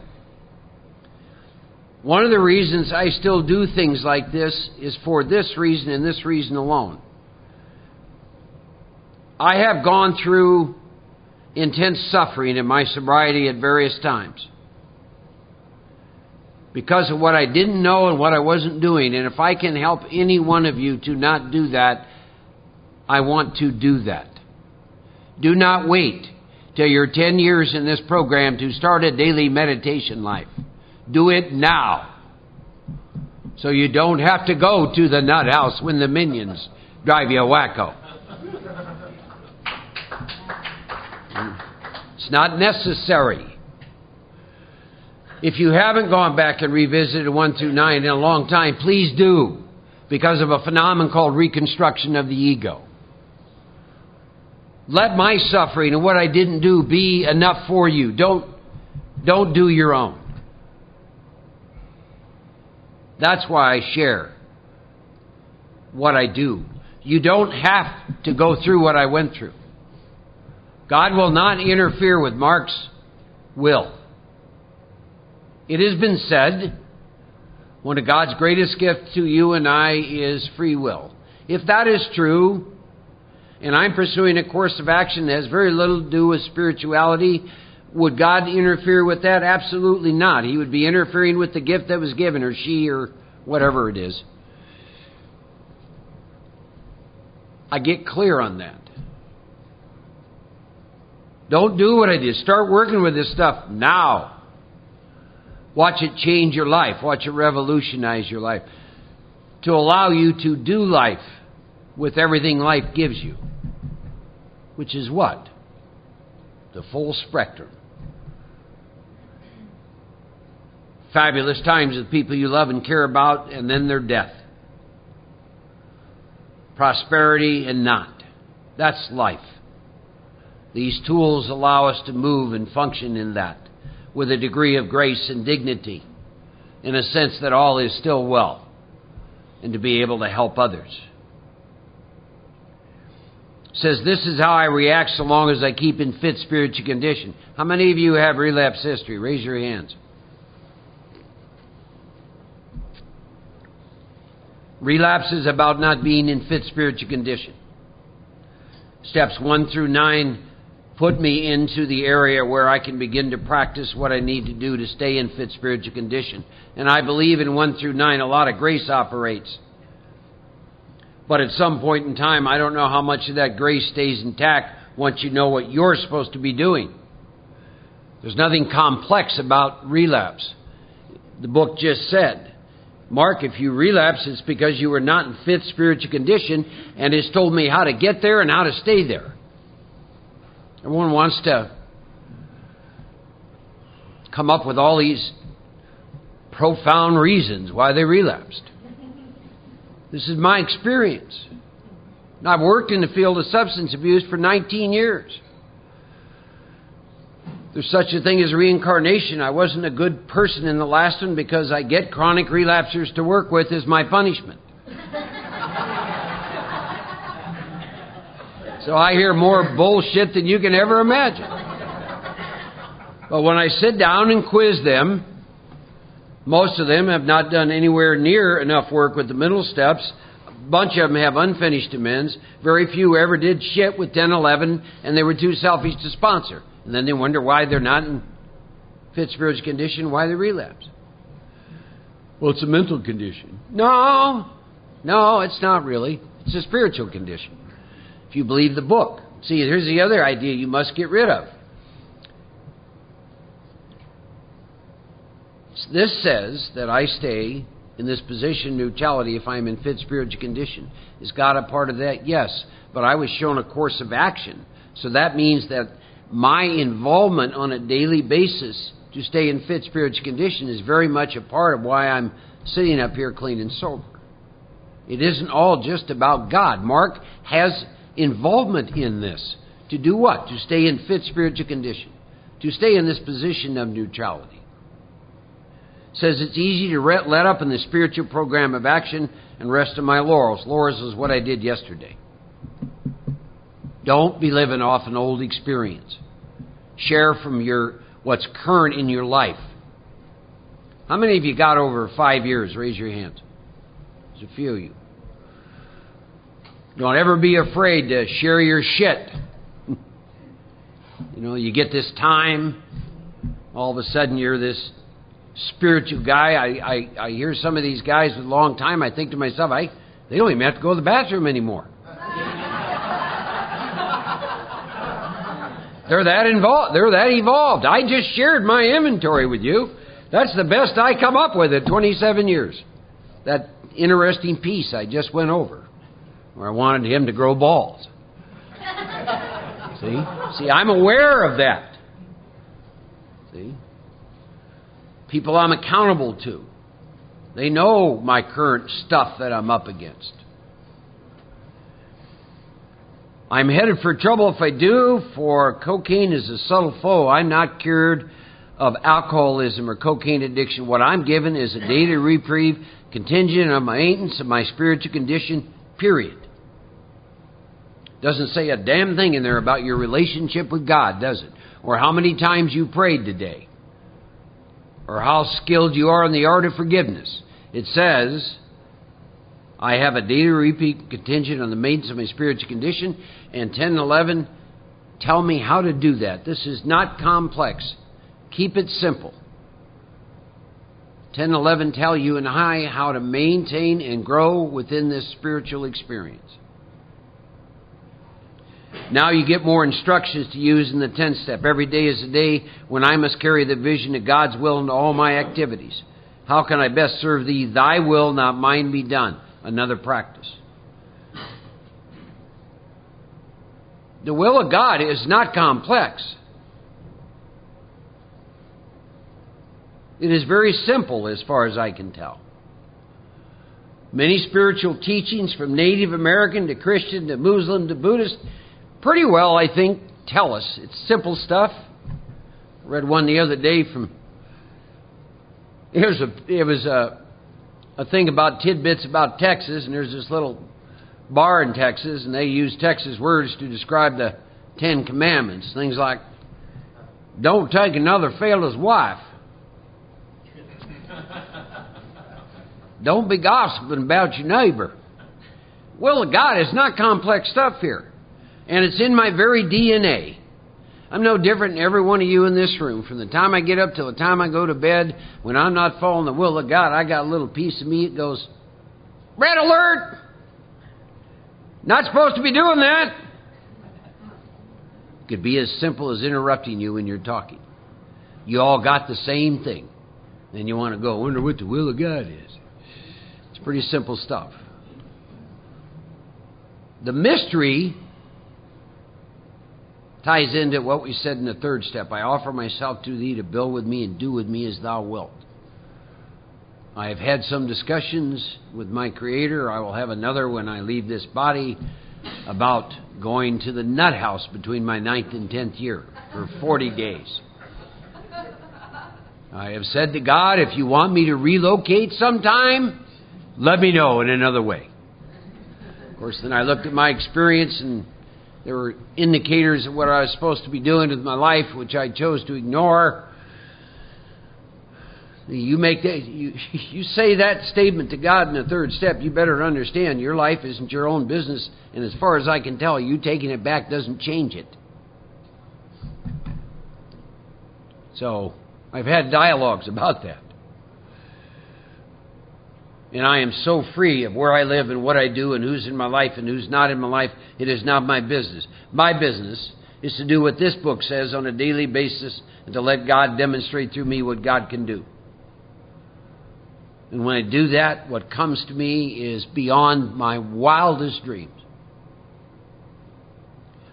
One of the reasons I still do things like this is for this reason and this reason alone. I have gone through intense suffering in my sobriety at various times because of what I didn't know and what I wasn't doing. And if I can help any one of you to not do that, I want to do that. Do not wait till you're 10 years in this program to start a daily meditation life. Do it now, so you don't have to go to the nut house when the minions drive you wacko. It's not necessary. If you haven't gone back and revisited 1 through 9 in a long time, please do, because of a phenomenon called reconstruction of the ego. Let my suffering and what I didn't do be enough for you. Don't do your own. That's why I share what I do. You don't have to go through what I went through. God will not interfere with Mark's will. It has been said, one of God's greatest gifts to you and I is free will. If that is true, and I'm pursuing a course of action that has very little to do with spirituality, would God interfere with that? Absolutely not. He would be interfering with the gift that was given, or she, or whatever it is. I get clear on that. Don't do what I did. Start working with this stuff now. Watch it change your life. Watch it revolutionize your life. To allow you to do life with everything life gives you. Which is what? The full spectrum. Fabulous times with people you love and care about, and then their death. Prosperity and not. That's life. These tools allow us to move and function in that with a degree of grace and dignity, in a sense that all is still well, and to be able to help others. It says, this is how I react so long as I keep in fit spiritual condition. How many of you have relapse history? Raise your hands. Relapse is about not being in fit spiritual condition. Steps 1 through 9 put me into the area where I can begin to practice what I need to do to stay in fit spiritual condition. And I believe in 1 through 9 a lot of grace operates. But at some point in time, I don't know how much of that grace stays intact once you know what you're supposed to be doing. There's nothing complex about relapse. The book just said, Mark, if you relapse, it's because you were not in fit spiritual condition, and it's told me how to get there and how to stay there. Everyone wants to come up with all these profound reasons why they relapsed. This is my experience. And I've worked in the field of substance abuse for 19 years. There's such a thing as reincarnation. I wasn't a good person in the last one because I get chronic relapsers to work with as my punishment. So I hear more bullshit than you can ever imagine. But when I sit down and quiz them, most of them have not done anywhere near enough work with the middle steps. A bunch of them have unfinished amends. Very few ever did shit with 10, 11, and they were too selfish to sponsor. And then they wonder why they're not in fit spiritual condition, why they relapse. Well, it's a mental condition. No, it's not really. It's a spiritual condition. If you believe the book. See, here's the other idea you must get rid of. This says that I stay in this position of neutrality if I'm in fit spiritual condition. Is God a part of that? Yes. But I was shown a course of action. So that means that my involvement on a daily basis to stay in fit spiritual condition is very much a part of why I'm sitting up here clean and sober. It isn't all just about God. Mark has involvement in this. To do what? To stay in fit spiritual condition. To stay in this position of neutrality. It says it's easy to let up in the spiritual program of action and rest on my laurels. Laurels is what I did yesterday. Don't be living off an old experience. Share from what's current in your life. How many of you got over 5 years? Raise your hands. There's a few of you. Don't ever be afraid to share your shit. You know, you get this time, all of a sudden you're this spiritual guy. I hear some of these guys with a long time, I think to myself, they don't even have to go to the bathroom anymore. They're that involved. They're that evolved. I just shared my inventory with you. That's the best I come up with at 27 years. That interesting piece I just went over, where I wanted him to grow balls. See, I'm aware of that. See? People I'm accountable to. They know my current stuff that I'm up against. I'm headed for trouble if I do, for cocaine is a subtle foe. I'm not cured of alcoholism or cocaine addiction. What I'm given is a daily reprieve contingent on my maintenance of my spiritual condition, period. Doesn't say a damn thing in there about your relationship with God, does it? Or how many times you prayed today. Or how skilled you are in the art of forgiveness. It says, I have a daily repeat contingent on the maintenance of my spiritual condition. And 10 and 11 tell me how to do that. This is not complex. Keep it simple. 10 and 11 tell you and I how to maintain and grow within this spiritual experience. Now you get more instructions to use in the 10th step. Every day is a day when I must carry the vision of God's will into all my activities. How can I best serve Thee? Thy will, not mine, be done. Another practice. The will of God is not complex. It is very simple as far as I can tell. Many spiritual teachings from Native American to Christian to Muslim to Buddhist pretty well, I think, tell us. It's simple stuff. I read one the other day from... It was a thing about tidbits about Texas, and there's this little bar in Texas, and they use Texas words to describe the 10 Commandments. Things like, don't take another fellow's wife. Don't be gossiping about your neighbor. Will of God is not complex stuff here. And it's in my very DNA. I'm no different than every one of you in this room. From the time I get up till the time I go to bed, when I'm not following the will of God, I got a little piece of me that goes, red alert! Not supposed to be doing that. It could be as simple as interrupting you when you're talking. You all got the same thing. Then you want to go, wonder what the will of God is. It's pretty simple stuff. The mystery ties into what we said in the third step. I offer myself to Thee to build with me and do with me as Thou wilt. I have had some discussions with my Creator. I will have another when I leave this body about going to the nut house between my 9th and 10th year for 40 days. I have said to God, if you want me to relocate sometime, let me know in another way. Of course, then I looked at my experience, and there were indicators of what I was supposed to be doing with my life, which I chose to ignore. You make that, you say that statement to God in the third step, you better understand your life isn't your own business, and as far as I can tell, you taking it back doesn't change it. So, I've had dialogues about that. And I am so free of where I live and what I do and who's in my life and who's not in my life. It is not my business. My business is to do what this book says on a daily basis and to let God demonstrate through me what God can do. And when I do that, what comes to me is beyond my wildest dreams.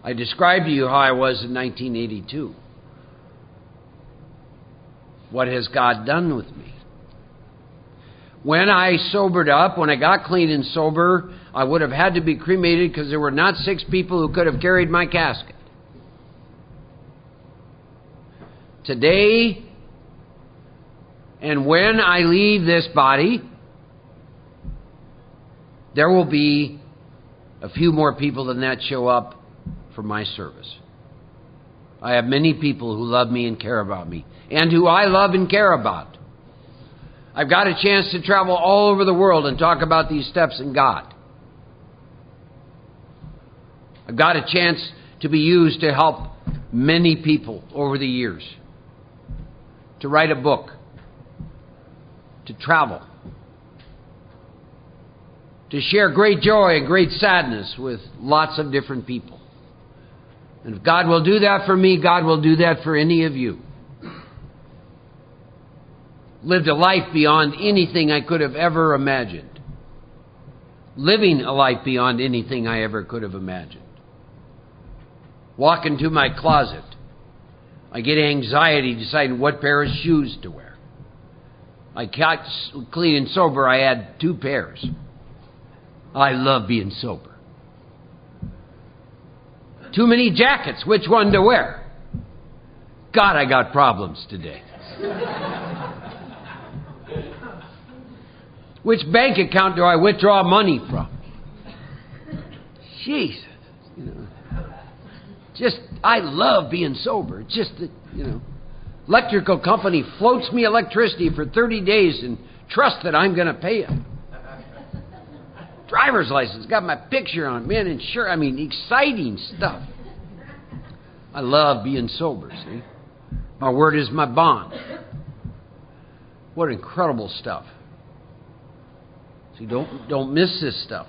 I described to you how I was in 1982. What has God done with me? When I sobered up, when I got clean and sober, I would have had to be cremated because there were not 6 people who could have carried my casket. Today, and when I leave this body, there will be a few more people than that show up for my service. I have many people who love me and care about me, and who I love and care about. I've got a chance to travel all over the world and talk about these steps in God. I've got a chance to be used to help many people over the years, to write a book, to travel, to share great joy and great sadness with lots of different people. And if God will do that for me, God will do that for any of you. Lived a life beyond anything I could have ever imagined. Living a life beyond anything I ever could have imagined. Walk into my closet. I get anxiety deciding what pair of shoes to wear. I got clean and sober. I had 2 pairs. I love being sober. Too many jackets. Which one to wear? God, I got problems today. Which bank account do I withdraw money from? Jesus. Just, I love being sober. It's just that, electrical company floats me electricity for 30 days and trust that I'm going to pay it. Driver's license, got my picture on, man, exciting stuff. I love being sober, see? My word is my bond. What incredible stuff. See, don't miss this stuff.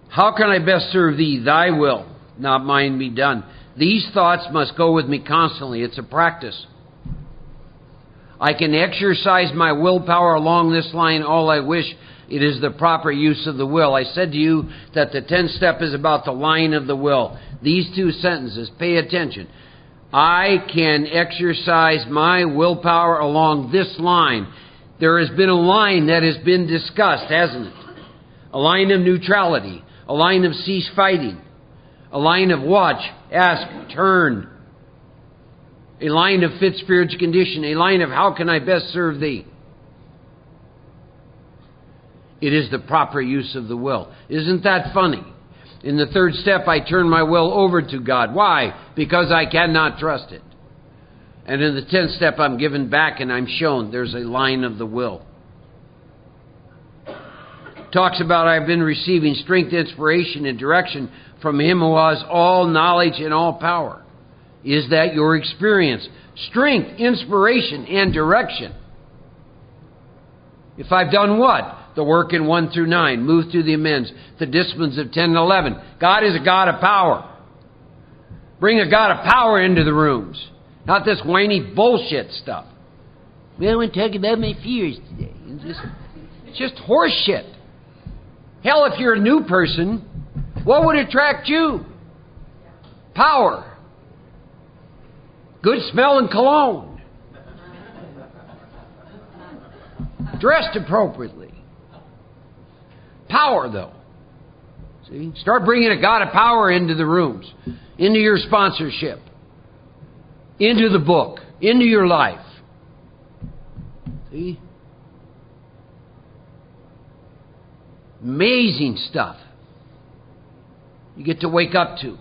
How can I best serve thee? Thy will, not mine, be done. These thoughts must go with me constantly. It's a practice. I can exercise my willpower along this line all I wish. It is the proper use of the will. I said to you that the 10th step is about the line of the will. These 2 sentences, pay attention. I can exercise my willpower along this line. There has been a line that has been discussed, hasn't it? A line of neutrality. A line of cease fighting. A line of watch, ask, turn. A line of fit spiritual condition. A line of how can I best serve thee? It is the proper use of the will. Isn't that funny? In the 3rd step, I turn my will over to God. Why? Because I cannot trust it. And in the 10th step, I'm given back and I'm shown there's a line of the will. Talks about I've been receiving strength, inspiration, and direction from Him who has all knowledge and all power. Is that your experience? Strength, inspiration, and direction. If I've done what? The work in 1 through 9. Move through the amends. The disciplines of 10 and 11. God is a God of power. Bring a God of power into the rooms. Not this whiny bullshit stuff. Well, I want to talk about my fears today. It's just horse shit. Hell, if you're a new person, what would attract you? Power. Good smell and cologne. Dressed appropriately. Power, though. See? Start bringing a God of power into the rooms, into your sponsorship, into the book, into your life. See? Amazing stuff you get to wake up to.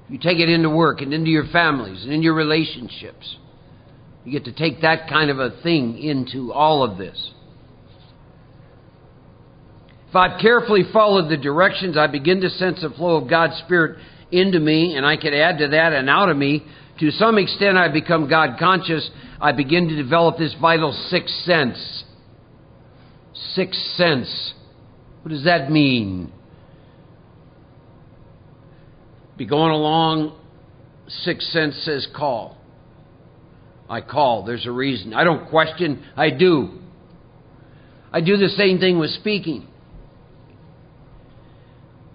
You take it into work and into your families and into your relationships. You get to take that kind of a thing into all of this. If I've carefully followed the directions, I begin to sense the flow of God's Spirit into me, and I can add to that and out of me. To some extent, I become God conscious. I begin to develop this vital 6th sense. 6th sense. What does that mean? Be going along, 6th sense says call. I call. There's a reason. I don't question. I do. I do the same thing with speaking.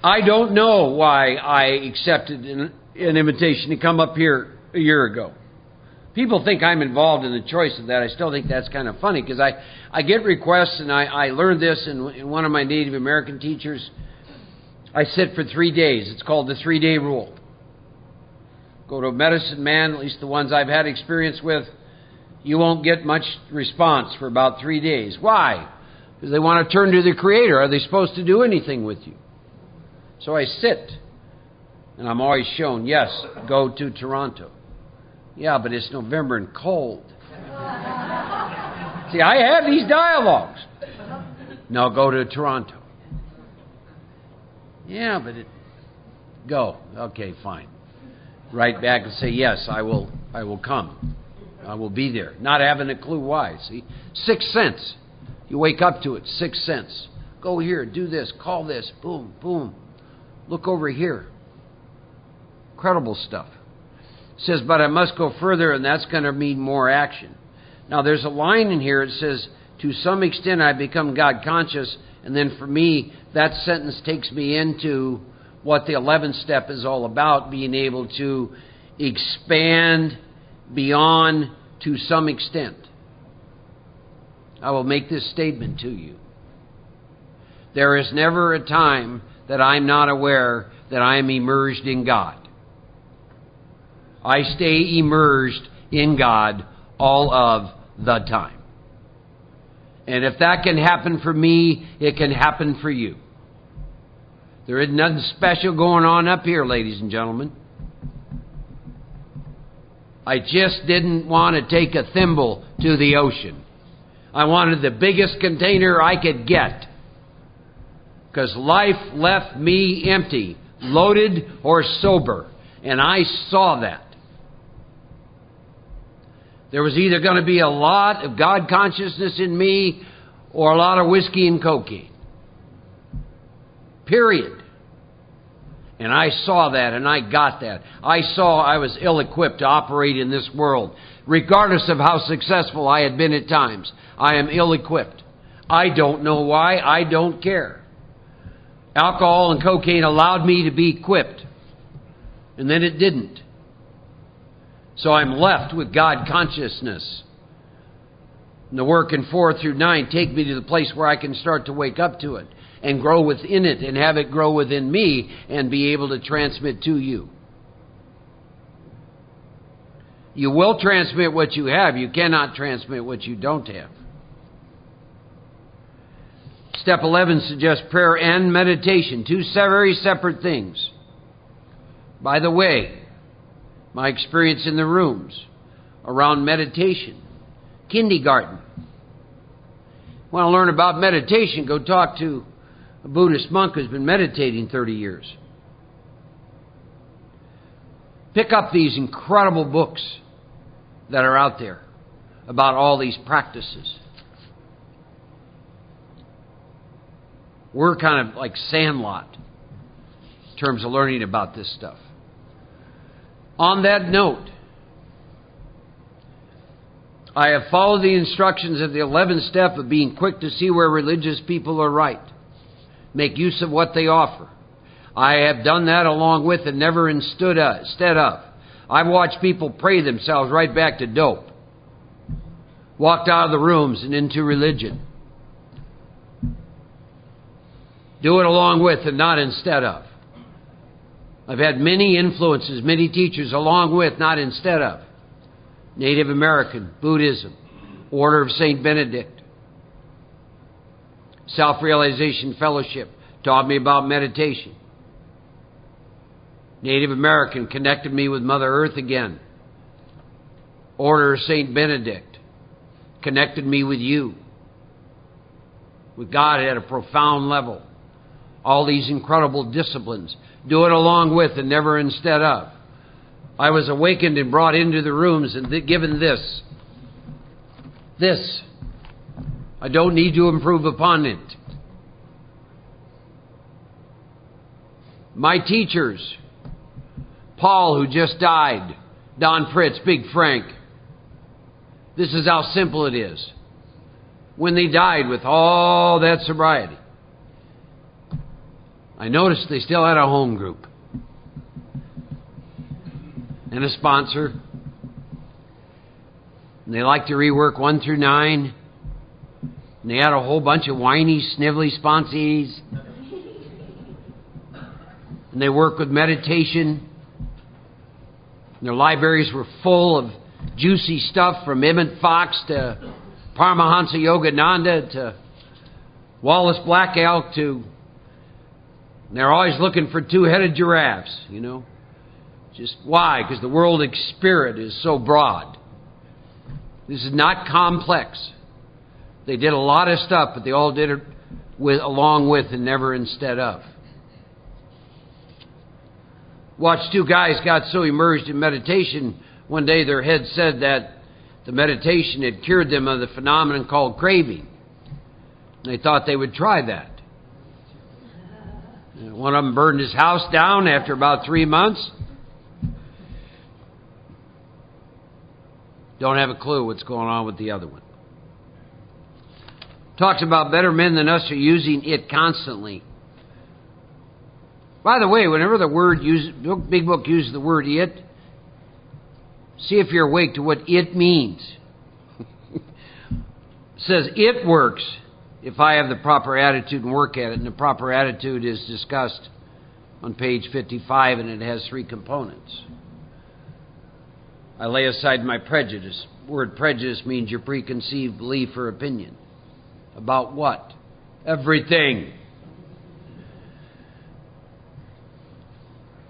I don't know why I accepted an invitation to come up here a year ago. People think I'm involved in the choice of that. I still think that's kind of funny because I get requests, and I learned this in one of my Native American teachers. I sit for 3 days. It's called the 3-day rule. Go to a medicine man, at least the ones I've had experience with, you won't get much response for about 3 days. Why? Because they want to turn to the Creator. Are they supposed to do anything with you? So I sit, and I'm always shown, yes, go to Toronto. Yeah, but it's November and cold. See, I have these dialogues. No, go to Toronto. Yeah, but go. Okay, fine. Write back and say, yes, I will come. I will be there. Not having a clue why. See? 6th sense. You wake up to it. 6th sense. Go here. Do this. Call this. Boom, boom. Look over here. Incredible stuff. It says, but I must go further, and that's going to mean more action. Now, there's a line in here. It says, to some extent, I become God conscious. And then for me, that sentence takes me into what the 11th step is all about, being able to expand beyond to some extent. I will make this statement to you. There is never a time that I'm not aware that I am immersed in God. I stay immersed in God all of the time. And if that can happen for me, it can happen for you. There isn't nothing special going on up here, ladies and gentlemen. I just didn't want to take a thimble to the ocean. I wanted the biggest container I could get. Because life left me empty, loaded or sober. And I saw that. There was either going to be a lot of God consciousness in me or a lot of whiskey and cocaine. Period. And I saw that and I got that. I saw I was ill-equipped to operate in this world. Regardless of how successful I had been at times, I am ill-equipped. I don't know why. I don't care. Alcohol and cocaine allowed me to be equipped. And then it didn't. So I'm left with God consciousness. And the work in 4 through 9 take me to the place where I can start to wake up to it and grow within it and have it grow within me and be able to transmit to you. You will transmit what you have. You cannot transmit what you don't have. Step 11 suggests prayer and meditation, two very separate things. By the way, my experience in the rooms around meditation, kindergarten. Want to learn about meditation? Go talk to a Buddhist monk who's been meditating 30 years. Pick up these incredible books that are out there about all these practices. We're kind of like Sandlot in terms of learning about this stuff. On that note, I have followed the instructions of the 11th step of being quick to see where religious people are right. Make use of what they offer. I have done that along with and never instead of. I've watched people pray themselves right back to dope. Walked out of the rooms and into religion. Do it along with and not instead of. I've had many influences, many teachers along with, not instead of. Native American, Buddhism, Order of St. Benedict, Self-Realization Fellowship taught me about meditation. Native American connected me with Mother Earth again. Order of St. Benedict connected me with you, with God at a profound level. All these incredible disciplines. Do it along with and never instead of. I was awakened and brought into the rooms and given this. This. I don't need to improve upon it. My teachers, Paul, who just died, Don Fritz, Big Frank. This is how simple it is. When they died with all that sobriety, I noticed they still had a home group and a sponsor. And they liked to rework 1 through 9. And they had a whole bunch of whiny, snivelly sponsees. And they worked with meditation. And their libraries were full of juicy stuff from Emmett Fox to Paramahansa Yogananda to Wallace Black Elk to... And they're always looking for two-headed giraffes, you know. Just why? Because the world spirit is so broad. This is not complex. They did a lot of stuff, but they all did it along with and never instead of. Watched two guys got so immersed in meditation, one day their head said that the meditation had cured them of the phenomenon called craving. They thought they would try that. One of them burned his house down after about 3 months. Don't have a clue what's going on with the other one. Talks about better men than us are using it constantly. By the way, whenever the Big Book uses the word it, see if you're awake to what it means. It says it works if I have the proper attitude and work at it. And the proper attitude is discussed on page 55, and it has 3 components. I lay aside my prejudice. The word prejudice means your preconceived belief or opinion. About what? Everything.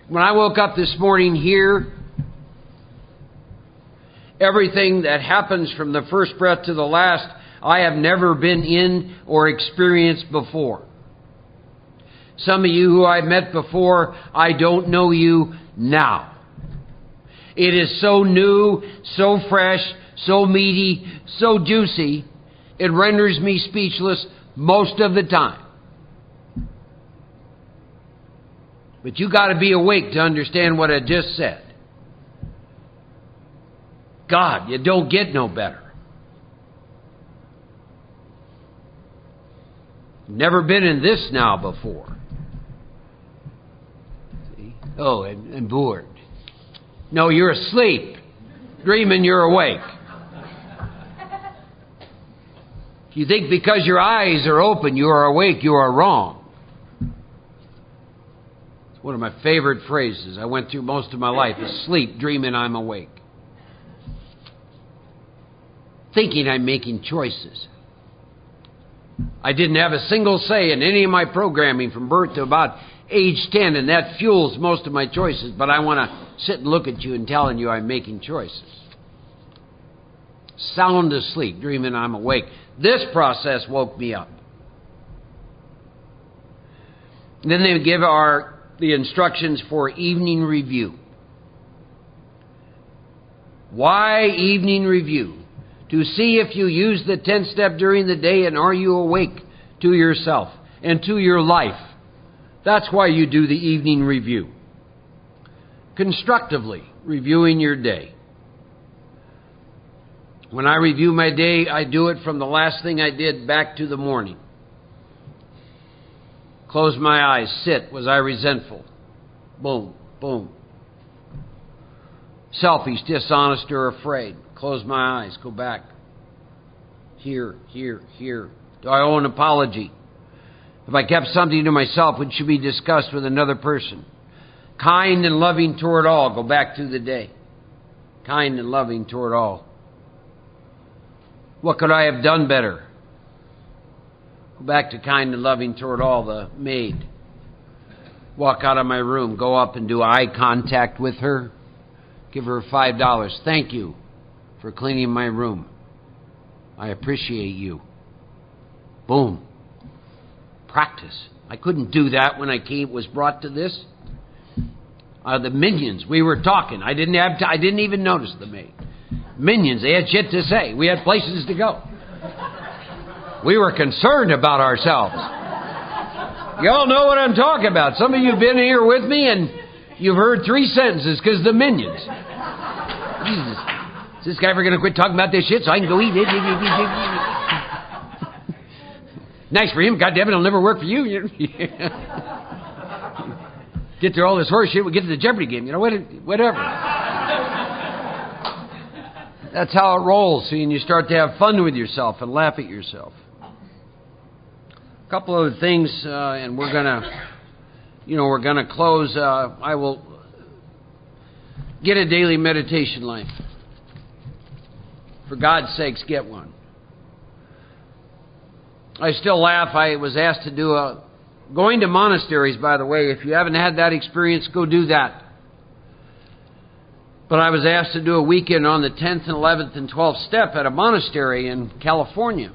When I woke up this morning here, everything that happens from the first breath to the last, I have never been in or experienced before. Some of you who I've met before, I don't know you now. It is so new, so fresh, so meaty, so juicy, it renders me speechless most of the time. But you got to be awake to understand what I just said. God, you don't get no better. Never been in this now before. See? Oh, and bored. No, you're asleep. Dreaming you're awake. If you think because your eyes are open you are awake, you are wrong. It's one of my favorite phrases. I went through most of my life asleep, dreaming I'm awake. Thinking I'm making choices. I didn't have a single say in any of my programming from birth to about age 10, and that fuels most of my choices, but I want to sit and look at you and telling you I'm making choices. Sound asleep, dreaming I'm awake. This process woke me up. And then they give the instructions for evening review. Why evening review? To see if you use the 10th step during the day and are you awake to yourself and to your life. That's why you do the evening review. Constructively reviewing your day. When I review my day, I do it from the last thing I did back to the morning. Close my eyes. Sit. Was I resentful? Boom, boom. Selfish, dishonest, or afraid. Close my eyes. Go back. Here. Do I owe an apology? If I kept something to myself, which should be discussed with another person. Kind and loving toward all. Go back through the day. Kind and loving toward all. What could I have done better? Go back to kind and loving toward all, the maid. Walk out of my room. Go up and do eye contact with her. Give her $5. Thank you for cleaning my room. I appreciate you. Boom. Practice. I couldn't do that when I was brought to this. The minions, we were talking. I didn't even notice the maid. Minions, they had shit to say. We had places to go. We were concerned about ourselves. You all know what I'm talking about. Some of you have been here with me and you've heard 3 sentences because the minions. Jesus. Is this guy ever going to quit talking about this shit so I can go eat it? Nice for him. God damn it, it'll never work for you. Get through all this horse shit, we'll get to the Jeopardy game. Whatever. That's how it rolls. See, and you start to have fun with yourself and laugh at yourself. A couple other things, and we're gonna close. I will get a daily meditation life. For God's sakes, get one. I still laugh. I was asked to do going to monasteries, by the way. If you haven't had that experience, go do that. But I was asked to do a weekend on the 10th and 11th and 12th step at a monastery in California.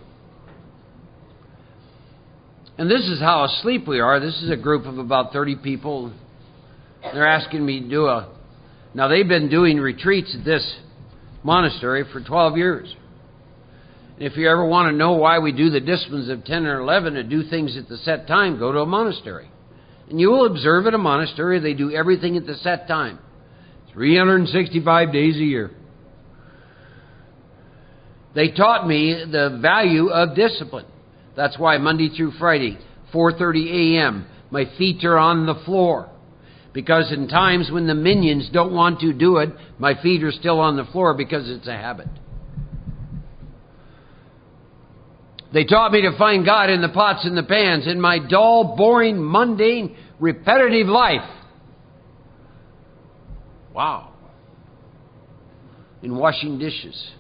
And this is how asleep we are. This is a group of about 30 people. They're asking me to do Now, they've been doing retreats at this monastery for 12 years. If you ever want to know why we do the disciplines of 10 or 11 and do things at the set time, go to a monastery. And you will observe at a monastery they do everything at the set time. 365 days a year. They taught me the value of discipline. That's why Monday through Friday, 4:30 a.m., my feet are on the floor. Because in times when the minions don't want to do it, my feet are still on the floor because it's a habit. They taught me to find God in the pots and the pans, in my dull, boring, mundane, repetitive life. Wow. In washing dishes,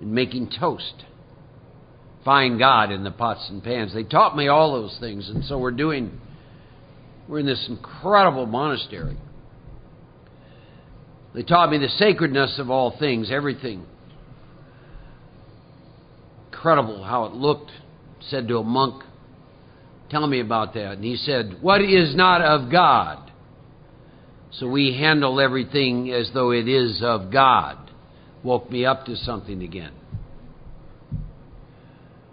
in making toast. Find God in the pots and pans. They taught me all those things, and so we're in this incredible monastery. They taught me the sacredness of all things, everything. Incredible how it looked. Said to a monk, tell me about that. And he said, what is not of God? So we handle everything as though it is of God. Woke me up to something again.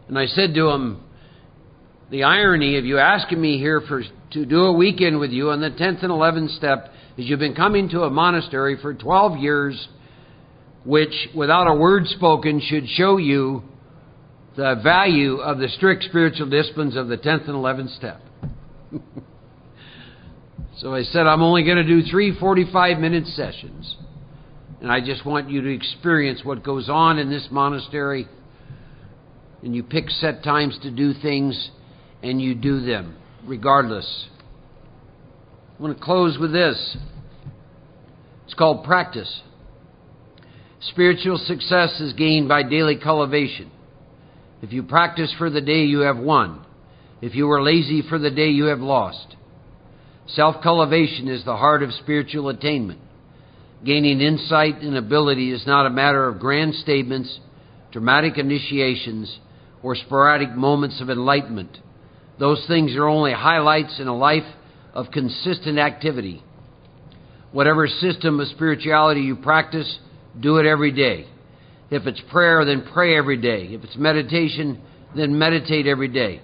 And I said to him, the irony of you asking me here to do a weekend with you on the 10th and 11th step is you've been coming to a monastery for 12 years, which, without a word spoken, should show you the value of the strict spiritual disciplines of the 10th and 11th step. So I said, I'm only going to do 3 45-minute sessions. And I just want you to experience what goes on in this monastery. And you pick set times to do things, and you do them, regardless. I want to close with this. It's called practice. Spiritual success is gained by daily cultivation. If you practice for the day, you have won. If you are lazy for the day, you have lost. Self-cultivation is the heart of spiritual attainment. Gaining insight and ability is not a matter of grand statements, dramatic initiations, or sporadic moments of enlightenment. Those things are only highlights in a life of consistent activity. Whatever system of spirituality you practice, do it every day. If it's prayer, then pray every day. If it's meditation, then meditate every day.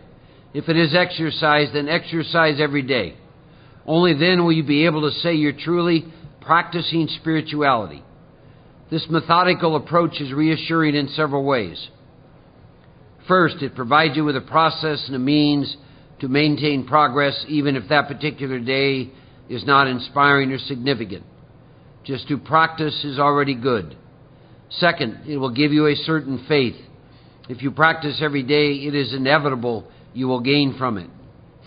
If it is exercise, then exercise every day. Only then will you be able to say you're truly practicing spirituality. This methodical approach is reassuring in several ways. First, it provides you with a process and a means to maintain progress even if that particular day is not inspiring or significant. Just to practice is already good. Second, it will give you a certain faith. If you practice every day, it is inevitable you will gain from it.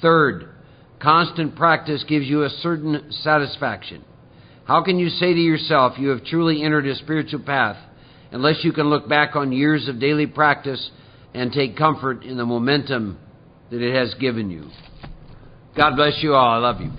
Third, constant practice gives you a certain satisfaction. How can you say to yourself you have truly entered a spiritual path unless you can look back on years of daily practice and take comfort in the momentum that it has given you? God bless you all. I love you.